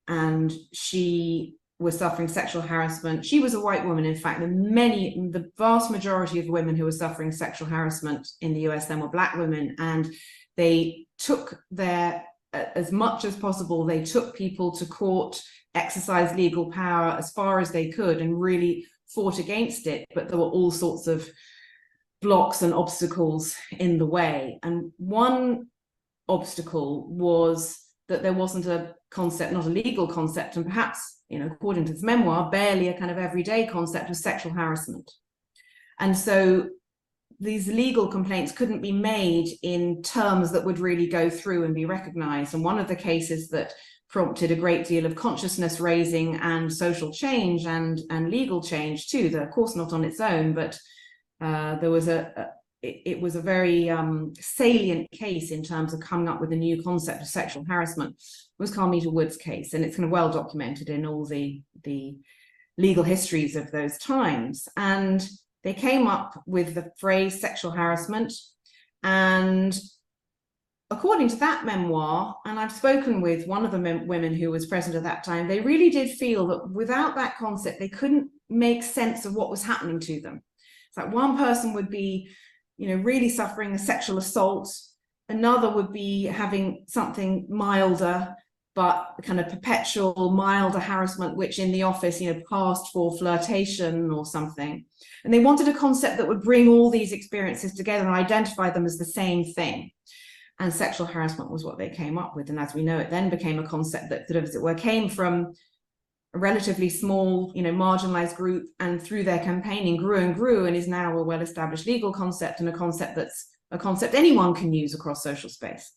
and she was suffering sexual harassment. She was a white woman. In fact, the vast majority of women who were suffering sexual harassment in the US then were Black women, and they took as much as possible, they took people to court, exercised legal power as far as they could, and really fought against it. But there were all sorts of blocks and obstacles in the way. And one obstacle was that there wasn't a concept, not a legal concept, and perhaps, according to this memoir, barely a kind of everyday concept of sexual harassment. And so these legal complaints couldn't be made in terms that would really go through and be recognized. And one of the cases that prompted a great deal of consciousness raising and social change and legal change too, of course not on its own, but there was it was a very salient case in terms of coming up with a new concept of sexual harassment, was Carmita Wood's case. And it's kind of well documented in all the legal histories of those times. And they came up with the phrase sexual harassment. And according to that memoir, and I've spoken with one of the women who was present at that time, they really did feel that without that concept, they couldn't make sense of what was happening to them. It's like one person would be, really suffering a sexual assault. Another would be having something milder, but kind of perpetual milder harassment, which in the office, passed for flirtation or something. And they wanted a concept that would bring all these experiences together and identify them as the same thing. And sexual harassment was what they came up with. And as we know, it then became a concept that sort of, as it were, came from a relatively small, marginalized group, and through their campaigning grew and grew, and is now a well-established legal concept, and a concept that's a concept anyone can use across social space.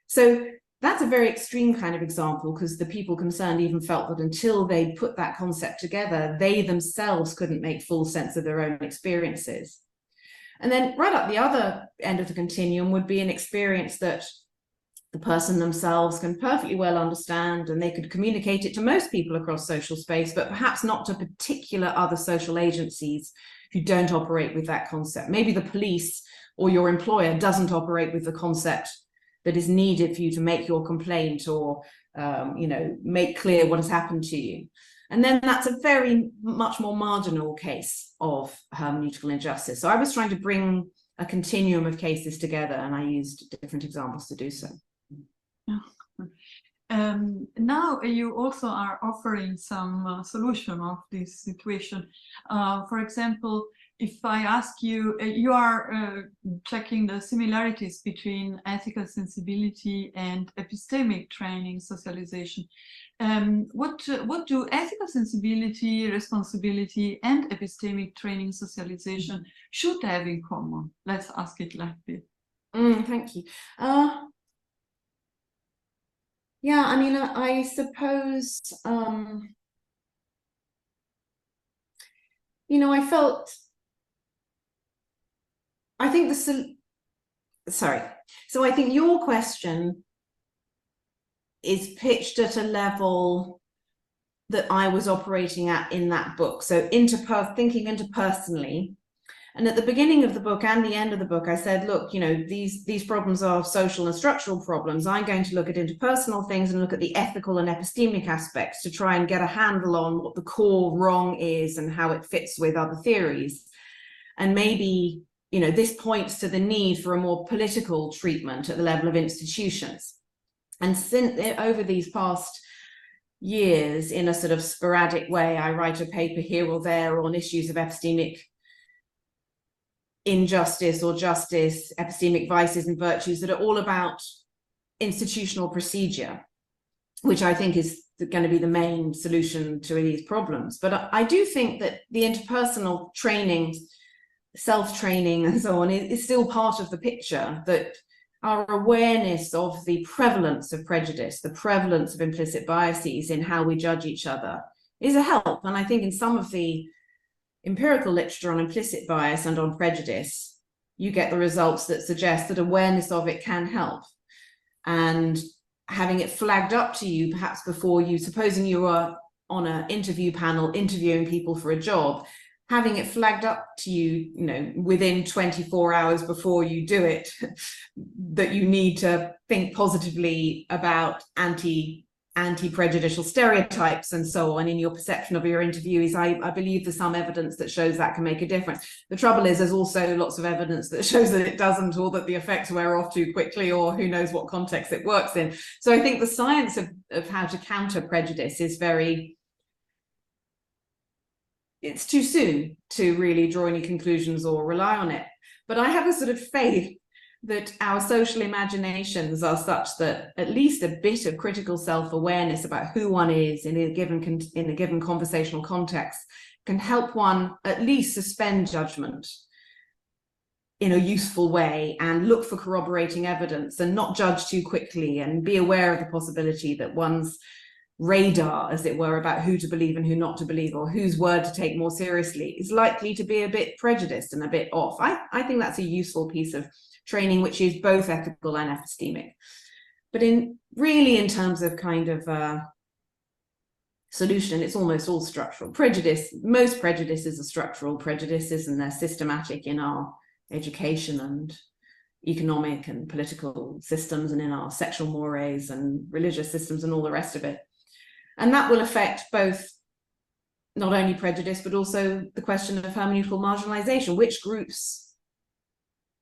So that's a very extreme kind of example, because the people concerned even felt that until they put that concept together, they themselves couldn't make full sense of their own experiences. And then right up the other end of the continuum would be an experience that the person themselves can perfectly well understand, and they could communicate it to most people across social space, but perhaps not to particular other social agencies who don't operate with that concept. Maybe the police or your employer doesn't operate with the concept that is needed for you to make your complaint or make clear what has happened to you. And then that's a very much more marginal case of hermeneutical injustice. So I was trying to bring a continuum of cases together, and I used different examples to do so. Now you also are offering some solution of this situation. For example, if I ask you, you are checking the similarities between ethical sensibility and epistemic training socialization. What do ethical sensibility, responsibility, and epistemic training socialization should have in common? Let's ask it like this. Thank you. Yeah, I mean, I suppose, I think your question is pitched at a level that I was operating at in that book. So thinking interpersonally. And at the beginning of the book and the end of the book, I said, look, these problems are social and structural problems. I'm going to look at interpersonal things and look at the ethical and epistemic aspects to try and get a handle on what the core wrong is and how it fits with other theories. And maybe, this points to the need for a more political treatment at the level of institutions. And since over these past years, in a sort of sporadic way, I write a paper here or there on issues of epistemic injustice or justice, epistemic vices and virtues that are all about institutional procedure, which I think is going to be the main solution to these problems. But I do think that the interpersonal training, self-training and so on is still part of the picture, that our awareness of the prevalence of prejudice, the prevalence of implicit biases in how we judge each other is a help. And I think in some of the empirical literature on implicit bias and on prejudice, you get the results that suggest that awareness of it can help. And having it flagged up to you, perhaps before you, supposing you were on an interview panel interviewing people for a job, having it flagged up to you, within 24 hours before you do it, that you need to think positively about anti-prejudicial stereotypes and so on in your perception of your interviewees. I believe there's some evidence that shows that can make a difference. The trouble is there's also lots of evidence that shows that it doesn't, or that the effects wear off too quickly, or who knows what context it works in. So I think the science of how to counter prejudice is it's too soon to really draw any conclusions or rely on it. But I have a sort of faith that our social imaginations are such that at least a bit of critical self-awareness about who one is in a given conversational context can help one at least suspend judgment in a useful way and look for corroborating evidence and not judge too quickly, and be aware of the possibility that one's radar, as it were, about who to believe and who not to believe, or whose word to take more seriously, is likely to be a bit prejudiced and a bit off. I think that's a useful piece of training, which is both ethical and epistemic. But in terms of kind of solution, it's almost all structural. Most prejudices are structural prejudices, and they're systematic in our education and economic and political systems, and in our sexual mores and religious systems and all the rest of it. And that will affect both not only prejudice, but also the question of hermeneutical marginalization. Which groups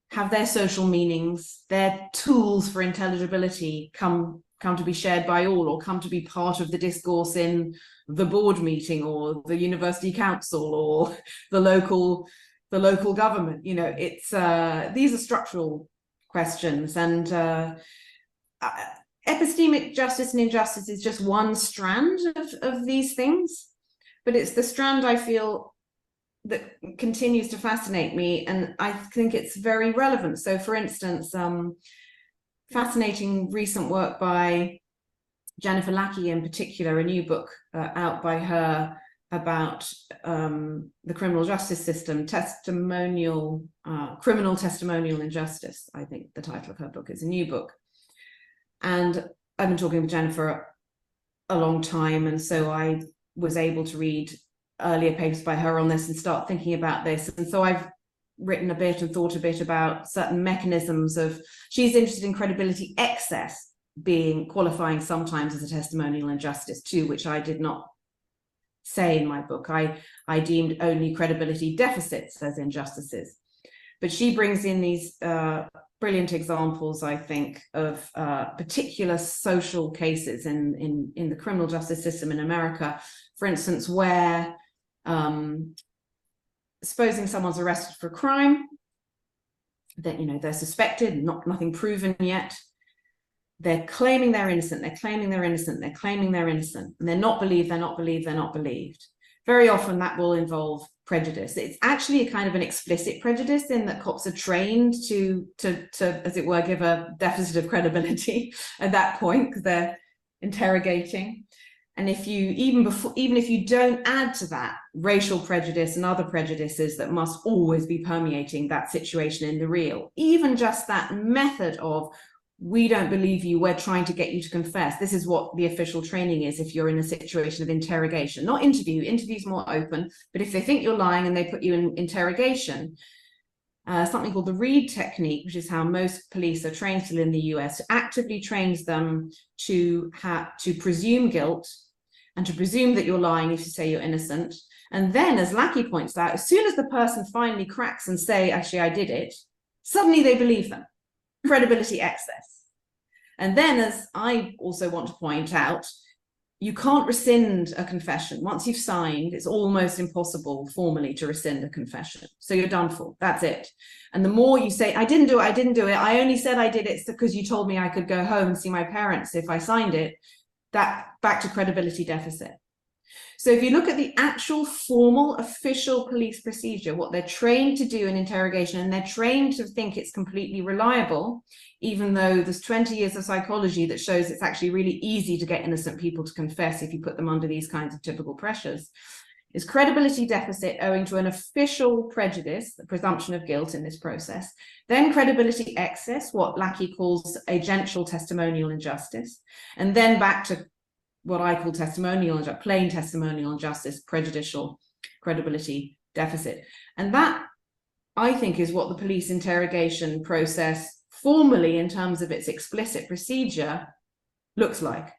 have their social meanings, their tools for intelligibility come to be shared by all, or come to be part of the discourse in the board meeting or the university council or the local government? These are structural questions, and epistemic justice and injustice is just one strand of these things, but it's the strand I feel that continues to fascinate me, and I think it's very relevant. So, for instance, fascinating recent work by Jennifer Lackey in particular, a new book out by her about the criminal justice system, criminal testimonial injustice, I think the title of her book is, a new book. And I've been talking with Jennifer a long time, and so I was able to read earlier papers by her on this and start thinking about this. And so I've written a bit and thought a bit about certain mechanisms of, she's interested in credibility excess being qualifying sometimes as a testimonial injustice too, which I did not say in my book. I deemed only credibility deficits as injustices. But she brings in these brilliant examples, I think, of particular social cases in the criminal justice system in America, for instance, where supposing someone's arrested for a crime, that they're suspected, nothing proven yet, they're claiming they're innocent, they're claiming they're innocent, they're claiming they're innocent, and they're not believed, they're not believed, they're not believed. Very often that will involve prejudice. It's actually a kind of an explicit prejudice in that cops are trained to as it were, give a deficit of credibility at that point, because they're interrogating. And if you, even if you don't add to that racial prejudice and other prejudices that must always be permeating that situation in the real, even just that method of, we don't believe you, we're trying to get you to confess. This is what the official training is if you're in a situation of interrogation, not interview. Interview's more open, but if they think you're lying and they put you in interrogation, something called the Reed technique, which is how most police are trained still in the US, actively trains them to presume guilt and to presume that you're lying if you say you're innocent. And then, as Lackey points out, as soon as the person finally cracks and say, actually, I did it, suddenly they believe them. Credibility excess. And then, as I also want to point out, you can't rescind a confession. Once you've signed, it's almost impossible formally to rescind a confession. So you're done for, that's it. And the more you say, I didn't do it, I only said I did it because you told me I could go home and see my parents if I signed it, that back to credibility deficit. So if you look at the actual formal official police procedure, what they're trained to do in interrogation, and they're trained to think it's completely reliable, even though there's 20 years of psychology that shows it's actually really easy to get innocent people to confess if you put them under these kinds of typical pressures, is credibility deficit owing to an official prejudice, the presumption of guilt in this process, then credibility excess, what Lackey calls agential testimonial injustice, and then back to what I call testimonial, plain testimonial injustice, prejudicial credibility deficit. And that, I think, is what the police interrogation process formally, in terms of its explicit procedure, looks like.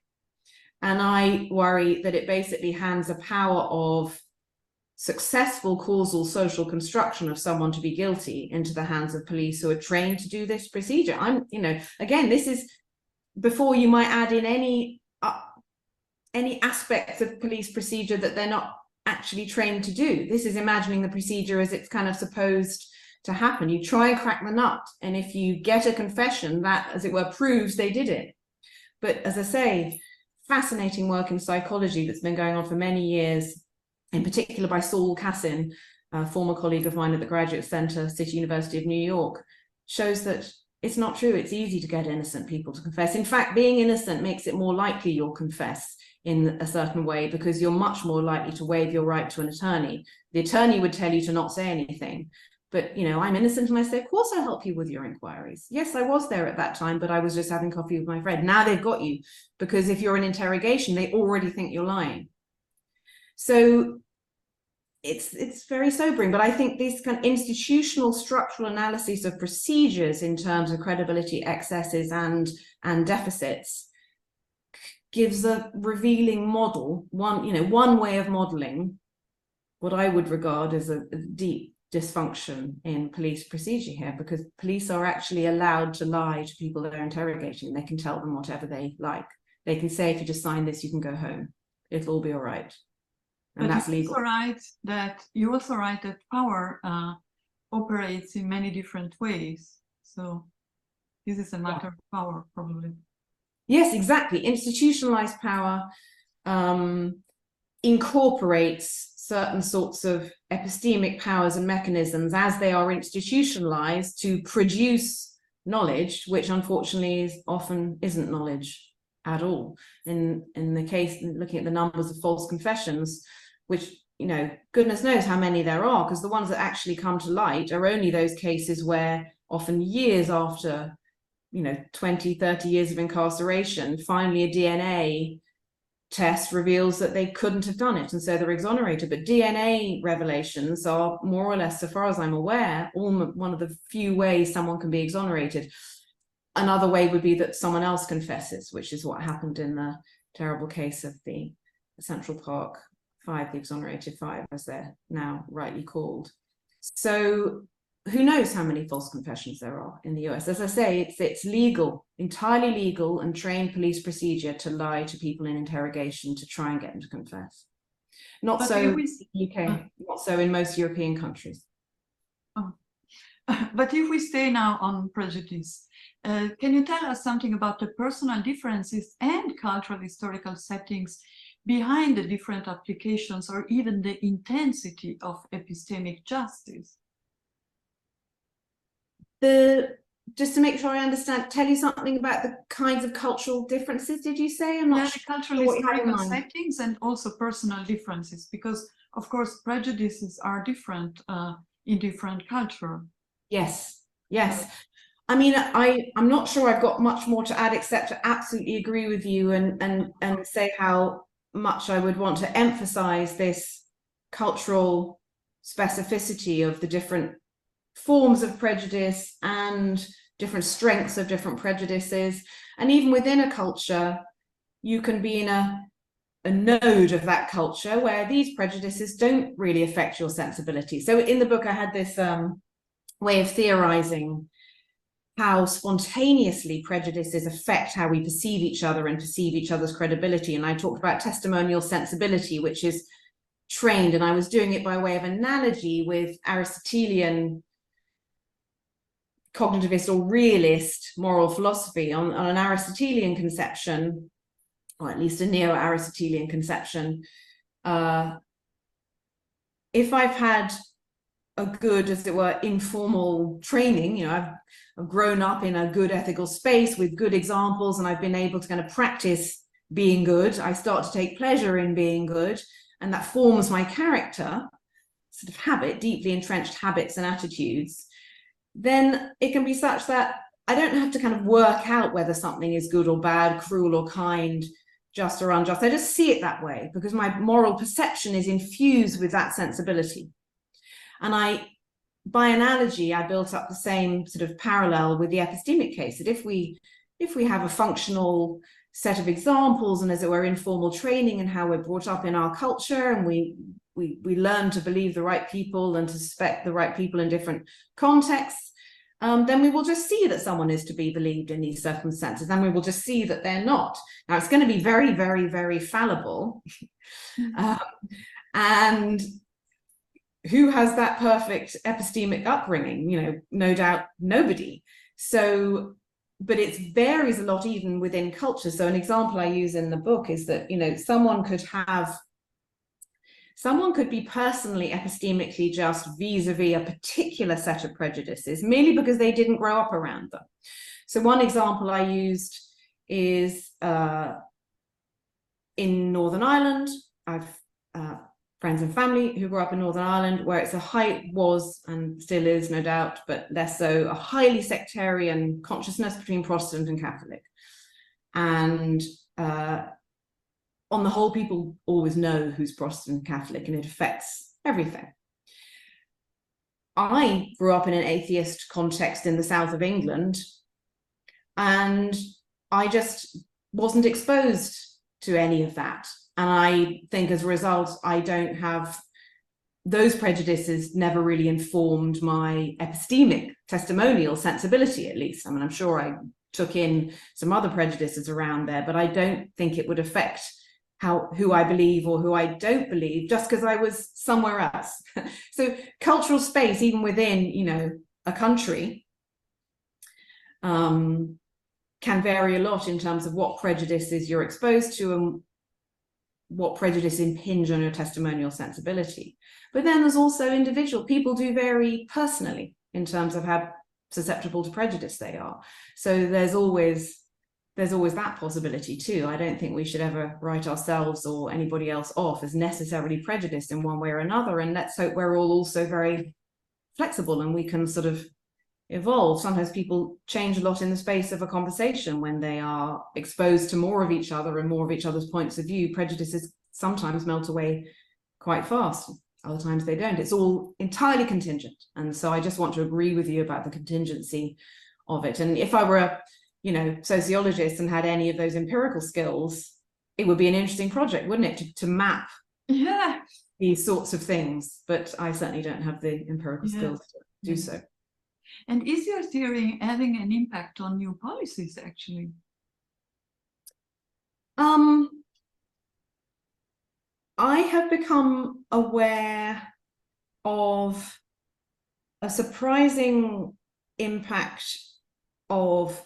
And I worry that it basically hands a power of successful causal social construction of someone to be guilty into the hands of police who are trained to do this procedure. Again, this is before you might add in any aspects of police procedure that they're not actually trained to do. This is imagining the procedure as it's kind of supposed to happen. You try and crack the nut, and if you get a confession, that, as it were, proves they did it. But as I say, fascinating work in psychology that's been going on for many years, in particular by Saul Kassin, a former colleague of mine at the Graduate Center, City University of New York, shows that it's not true. It's easy to get innocent people to confess. In fact, being innocent makes it more likely you'll confess in a certain way, because you're much more likely to waive your right to an attorney. The attorney would tell you to not say anything, but I'm innocent, and I say, of course I'll help you with your inquiries. Yes, I was there at that time, but I was just having coffee with my friend. Now they've got you, because if you're in interrogation, they already think you're lying. So it's very sobering, but I think these kind of institutional structural analyses of procedures in terms of credibility excesses and deficits gives a revealing model, one way of modeling what I would regard as a deep dysfunction in police procedure here, because police are actually allowed to lie to people they're interrogating. They can tell them whatever they like. They can say, if you just sign this, you can go home. It'll all be all right. And but that's legal. You also write that power operates in many different ways. So this is a matter of power, probably. Yes, exactly. Institutionalized power incorporates certain sorts of epistemic powers and mechanisms as they are institutionalized to produce knowledge, which unfortunately often isn't knowledge at all. In the case, looking at the numbers of false confessions, which, goodness knows how many there are, because the ones that actually come to light are only those cases where often years after 20, 30 years of incarceration, finally a DNA test reveals that they couldn't have done it, and so they're exonerated. But DNA revelations are more or less, so far as I'm aware, one of the few ways someone can be exonerated. Another way would be that someone else confesses, which is what happened in the terrible case of the Central Park 5, the exonerated 5, as they're now rightly called. So who knows how many false confessions there are in the US? As I say, it's legal, entirely legal, and trained police procedure to lie to people in interrogation to try and get them to confess. Not so in the UK, not so in most European countries. But if we stay now on prejudice, can you tell us something about the personal differences and cultural historical settings behind the different applications, or even the intensity of epistemic justice? Just to make sure I understand, tell you something about the kinds of cultural differences, did you say? I'm not sure. Cultural historical settings and also personal differences, because of course prejudices are different in different culture. Yes. I mean, I'm not sure I've got much more to add, except to absolutely agree with you and say how much I would want to emphasize this cultural specificity of the different forms of prejudice and different strengths of different prejudices. And even within a culture, you can be in a node of that culture where these prejudices don't really affect your sensibility. So in the book, I had this way of theorizing how spontaneously prejudices affect how we perceive each other and perceive each other's credibility. And I talked about testimonial sensibility, which is trained, and I was doing it by way of analogy with Aristotelian cognitivist or realist moral philosophy. On an Aristotelian conception, or at least a neo-Aristotelian conception, if I've had a good, as it were, informal training, I've grown up in a good ethical space with good examples, and I've been able to kind of practice being good. I start to take pleasure in being good, and that forms my character, sort of habit, deeply entrenched habits and attitudes. Then it can be such that I don't have to kind of work out whether something is good or bad, cruel or kind, just or unjust. I just see it that way because my moral perception is infused with that sensibility. And by analogy, I built up the same sort of parallel with the epistemic case, that if we have a functional set of examples and, as it were, informal training and how we're brought up in our culture, and we learn to believe the right people and to suspect the right people in different contexts, then we will just see that someone is to be believed in these circumstances, and we will just see that they're not. Now, it's going to be very, very, very fallible. And who has that perfect epistemic upbringing? No doubt nobody. So, but it varies a lot even within culture. So an example I use in the book is that, someone could be personally epistemically just vis-a-vis a particular set of prejudices merely because they didn't grow up around them. So one example I used is in Northern Ireland. I've friends and family who grew up in Northern Ireland, where was and still is, no doubt, but less so, a highly sectarian consciousness between Protestant and Catholic. And on the whole, people always know who's Protestant and Catholic, and it affects everything. I grew up in an atheist context in the south of England, and I just wasn't exposed to any of that. And I think as a result, I don't have those prejudices, never really informed my epistemic testimonial sensibility, at least. I mean, I'm sure I took in some other prejudices around there, but I don't think it would affect who I believe or who I don't believe just because I was somewhere else. So cultural space, even within, a country, can vary a lot in terms of what prejudices you're exposed to and what prejudice impinge on your testimonial sensibility. But then there's also individual. People do vary personally in terms of how susceptible to prejudice they are. So there's always that possibility too. I don't think we should ever write ourselves or anybody else off as necessarily prejudiced in one way or another. And let's hope we're all also very flexible and we can sort of evolve. Sometimes people change a lot in the space of a conversation when they are exposed to more of each other and more of each other's points of view. Prejudices sometimes melt away quite fast. Other times they don't. It's all entirely contingent. And so I just want to agree with you about the contingency of it. And if I were a sociologist and had any of those empirical skills, it would be an interesting project, wouldn't it, to map these sorts of things. But I certainly don't have the empirical skills to do so. And is your theory having an impact on new policies, actually? I have become aware of a surprising impact of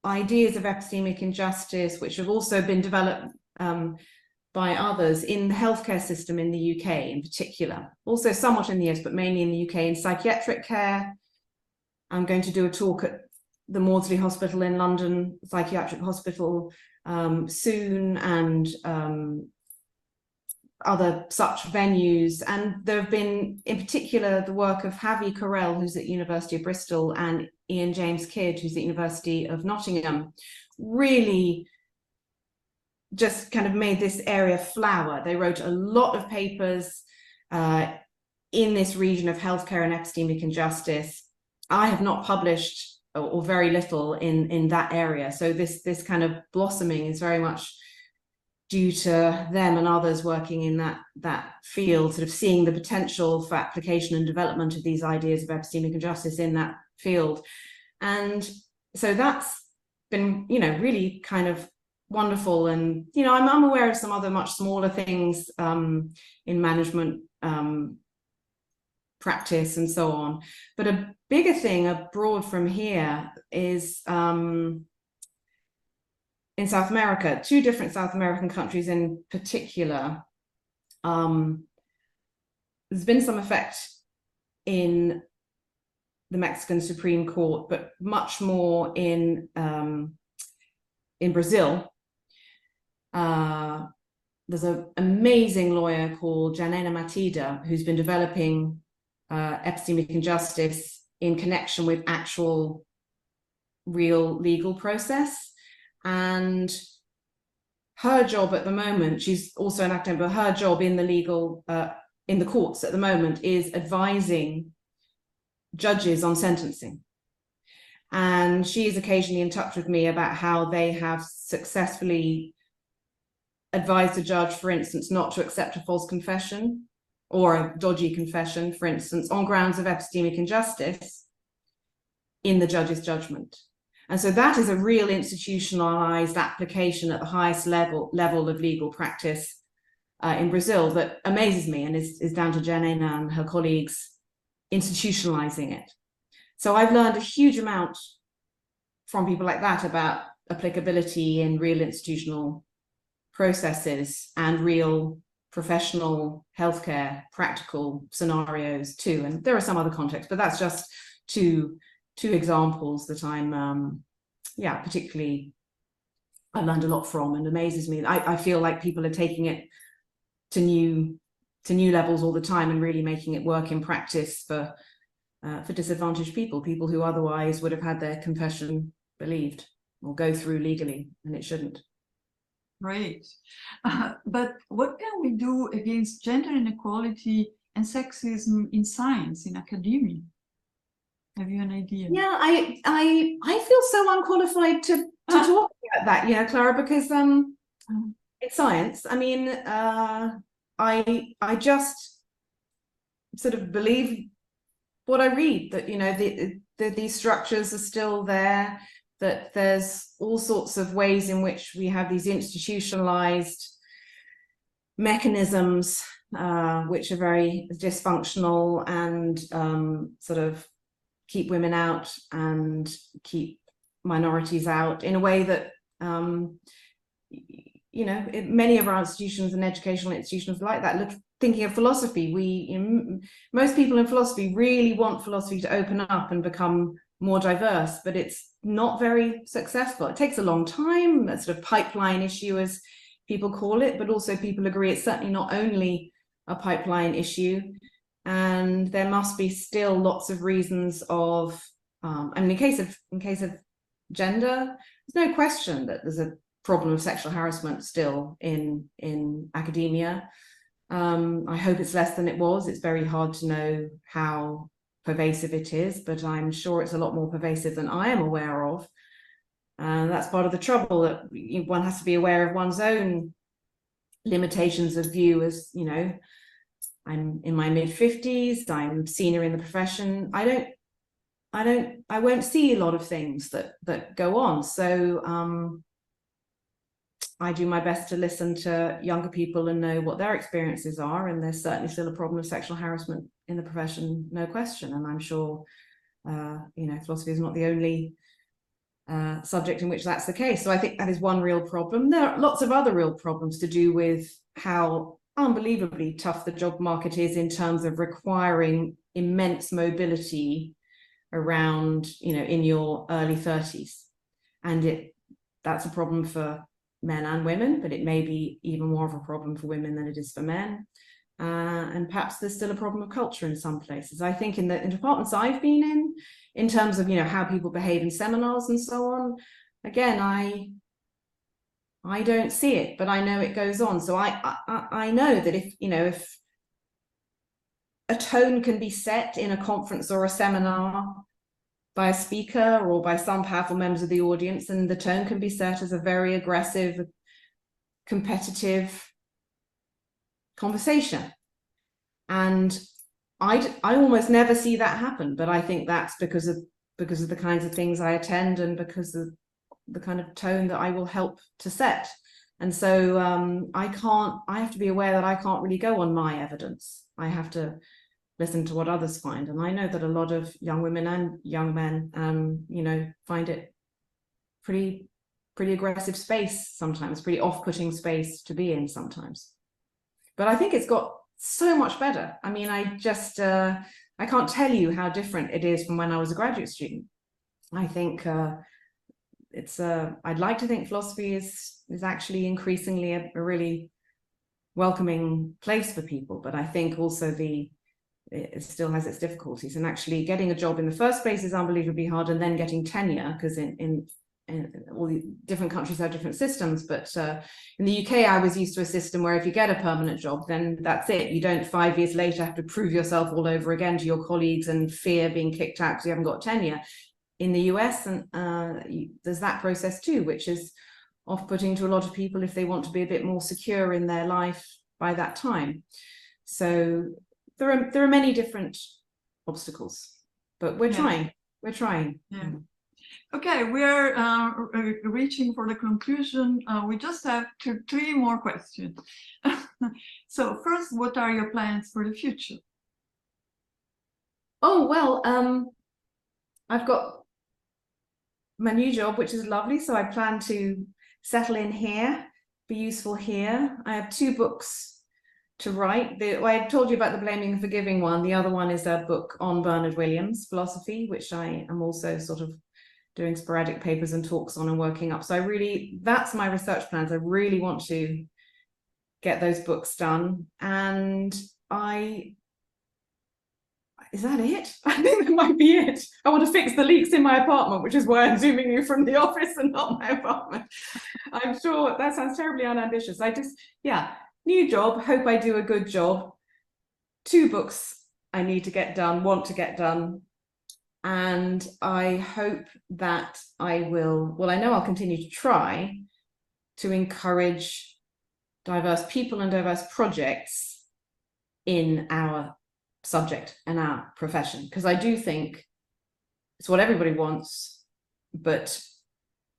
ideas of epistemic injustice, which have also been developed by others in the healthcare system in the UK in particular, also somewhat in the US, but mainly in the UK, in psychiatric care. I'm going to do a talk at the Maudsley Hospital in London, psychiatric hospital, soon, and other such venues. And there have been, in particular, the work of Javi Carrell, who's at University of Bristol, and Ian James Kidd, who's at University of Nottingham, really just kind of made this area flower. They wrote a lot of papers in this region of healthcare and epistemic injustice. I have not published, or very little, in that area. So this kind of blossoming is very much due to them and others working in that field, sort of seeing the potential for application and development of these ideas of epistemic injustice in that field. And so that's been, really kind of wonderful. And, I'm aware of some other much smaller things in management practice and so on. But a bigger thing abroad from here is in South America, 2 different South American countries in particular. There's been some effect in the Mexican Supreme Court, but much more in Brazil. There's an amazing lawyer called Janena Matida who's been developing epistemic injustice in connection with actual real legal process. And her job at the moment, she's also an academic, but her job in the legal, in the courts at the moment is advising judges on sentencing. And she is occasionally in touch with me about how they have successfully advised a judge, for instance, not to accept a false confession or a dodgy confession, for instance, on grounds of epistemic injustice in the judge's judgment. And so that is a real institutionalized application at the highest level of legal practice in Brazil that amazes me, and is down to Janena and her colleagues institutionalizing it. So I've learned a huge amount from people like that about applicability in real institutional processes and real professional healthcare practical scenarios too. And there are some other contexts, but that's just two examples that I'm particularly I learned a lot from, and amazes me. I feel like people are taking it to new levels all the time and really making it work in practice for disadvantaged people who otherwise would have had their confession believed or go through legally, and it shouldn't. Great. But what can we do against gender inequality and sexism in science, in academia? Have you an idea? Yeah, I feel so unqualified to talk about that, Clara, because it's science. I mean, I just sort of believe what I read, that these structures are still there, that there's all sorts of ways in which we have these institutionalized mechanisms which are very dysfunctional and sort of keep women out and keep minorities out in a way that many of our institutions and educational institutions like that. Look, thinking of philosophy, most people in philosophy really want philosophy to open up and become more diverse, but it's not very successful. It takes a long time, a sort of pipeline issue, as people call it, but also people agree it's certainly not only a pipeline issue. And there must be still lots of reasons of, in case of gender, there's no question that there's a problem of sexual harassment still in academia. I hope it's less than it was. It's very hard to know how pervasive it is, but I'm sure it's a lot more pervasive than I am aware of. And that's part of the trouble, that one has to be aware of one's own limitations of view. As I'm in my mid-50s, I'm senior in the profession. I won't see a lot of things that go on. So I do my best to listen to younger people and know what their experiences are. And there's certainly still a problem of sexual harassment in the profession, no question. And I'm sure, philosophy is not the only subject in which that's the case. So I think that is one real problem. There are lots of other real problems to do with how unbelievably tough the job market is in terms of requiring immense mobility around, in your early 30s. And that's a problem for men and women, but it may be even more of a problem for women than it is for men. And perhaps there's still a problem of culture in some places. I think in the departments I've been in terms of, how people behave in seminars and so on, again, I don't see it, but I know it goes on. So I know that if a tone can be set in a conference or a seminar by a speaker or by some powerful members of the audience, and the tone can be set as a very aggressive, competitive conversation. And I almost never see that happen, but I think that's because of because of the kinds of things I attend and because of the kind of tone that I will help to set. And so I have to be aware that I can't really go on my evidence. I have to listen to what others find. And I know that a lot of young women and young men, you know, find it pretty aggressive space sometimes, pretty off-putting space to be in sometimes. But I think it's got so much better. I mean, I can't tell you how different it is from when I was a graduate student. I think I'd like to think philosophy is actually increasingly a really welcoming place for people, but I think also it still has its difficulties, and actually getting a job in the first place is unbelievably hard, and then getting tenure, because in all the different countries have different systems, but in the UK I was used to a system where if you get a permanent job, then that's it. You don't 5 years later have to prove yourself all over again to your colleagues and fear being kicked out because you haven't got tenure. In the US, and there's that process too, which is off-putting to a lot of people if they want to be a bit more secure in their life by that time. So there are many different obstacles, but we're trying. We're trying. Yeah. Okay, we're reaching for the conclusion. We just have 3 more questions. So first, what are your plans for the future? Oh, well, I've got my new job, which is lovely. So I plan to settle in here, be useful here. I have 2 books to write. I told you about the Blaming and Forgiving one. The other one is a book on Bernard Williams' philosophy, which I am also sort of doing sporadic papers and talks on and working up. So that's my research plans. I really want to get those books done. And is that it? I think that might be it. I want to fix the leaks in my apartment, which is why I'm zooming you from the office and not my apartment. I'm sure that sounds terribly unambitious. New job, hope I do a good job. 2 books I need to get done, want to get done. And I hope that I know I'll continue to try to encourage diverse people and diverse projects in our subject and our profession, because I do think it's what everybody wants, but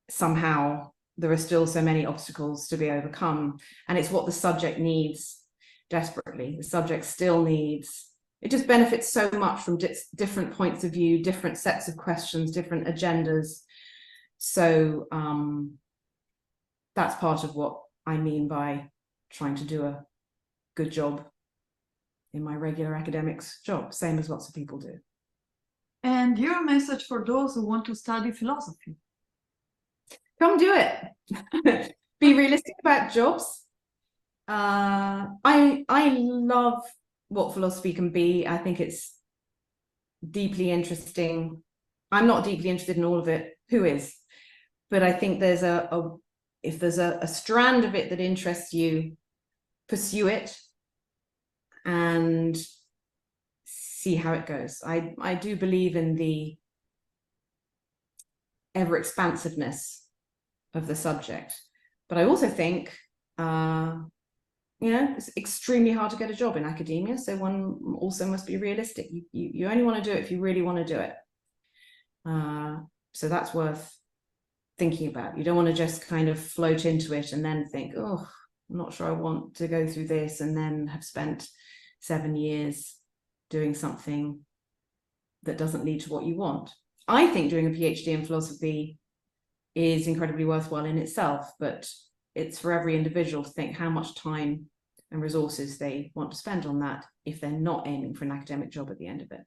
somehow there are still so many obstacles to be overcome, and it's what the subject needs desperately. The subject still needs, it just benefits so much from different points of view, different sets of questions, different agendas. So that's part of what I mean by trying to do a good job in my regular academics job, same as lots of people do. And your message for those who want to study philosophy? Come do it. Be realistic about jobs. I love what philosophy can be. I think it's deeply interesting. I'm not deeply interested in all of it. Who is? But I think there's if there's a strand of it that interests you, pursue it and see how it goes. I do believe in the ever expansiveness of the subject, but I also think it's extremely hard to get a job in academia, so one also must be realistic. You only want to do it if you really want to do it. So that's worth thinking about. You don't want to just kind of float into it and then think, oh, I'm not sure I want to go through this, and then have spent 7 years doing something that doesn't lead to what you want. I think doing a PhD in philosophy is incredibly worthwhile in itself, but it's for every individual to think how much time and resources they want to spend on that if they're not aiming for an academic job at the end of it.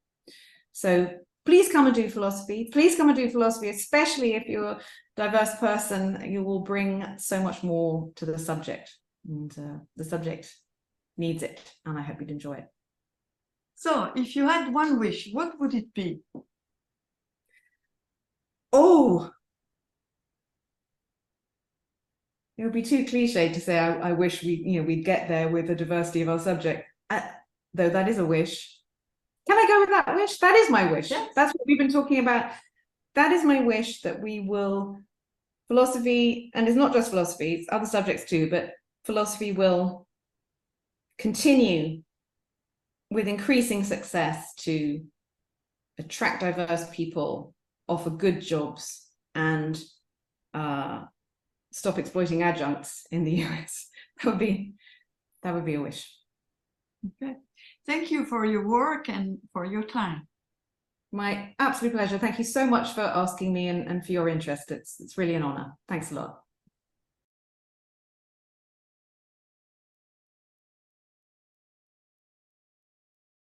So please come and do philosophy. Please come and do philosophy, especially if you're a diverse person. You will bring so much more to the subject, and the subject needs it, and I hope you'd enjoy it. So if you had one wish, what would it be? Oh, it would be too cliche to say I wish we'd get there with the diversity of our subject, though that is a wish. Can I go with that wish? That is my wish. Yes. That's what we've been talking about. That is my wish, that we will, philosophy, and it's not just philosophy, it's other subjects too, but philosophy will continue with increasing success to attract diverse people offer good jobs and stop exploiting adjuncts in the US. That would be a wish. Okay. Thank you for your work and for your time. My absolute pleasure. Thank you so much for asking me and for your interest. It's really an honor. Thanks a lot.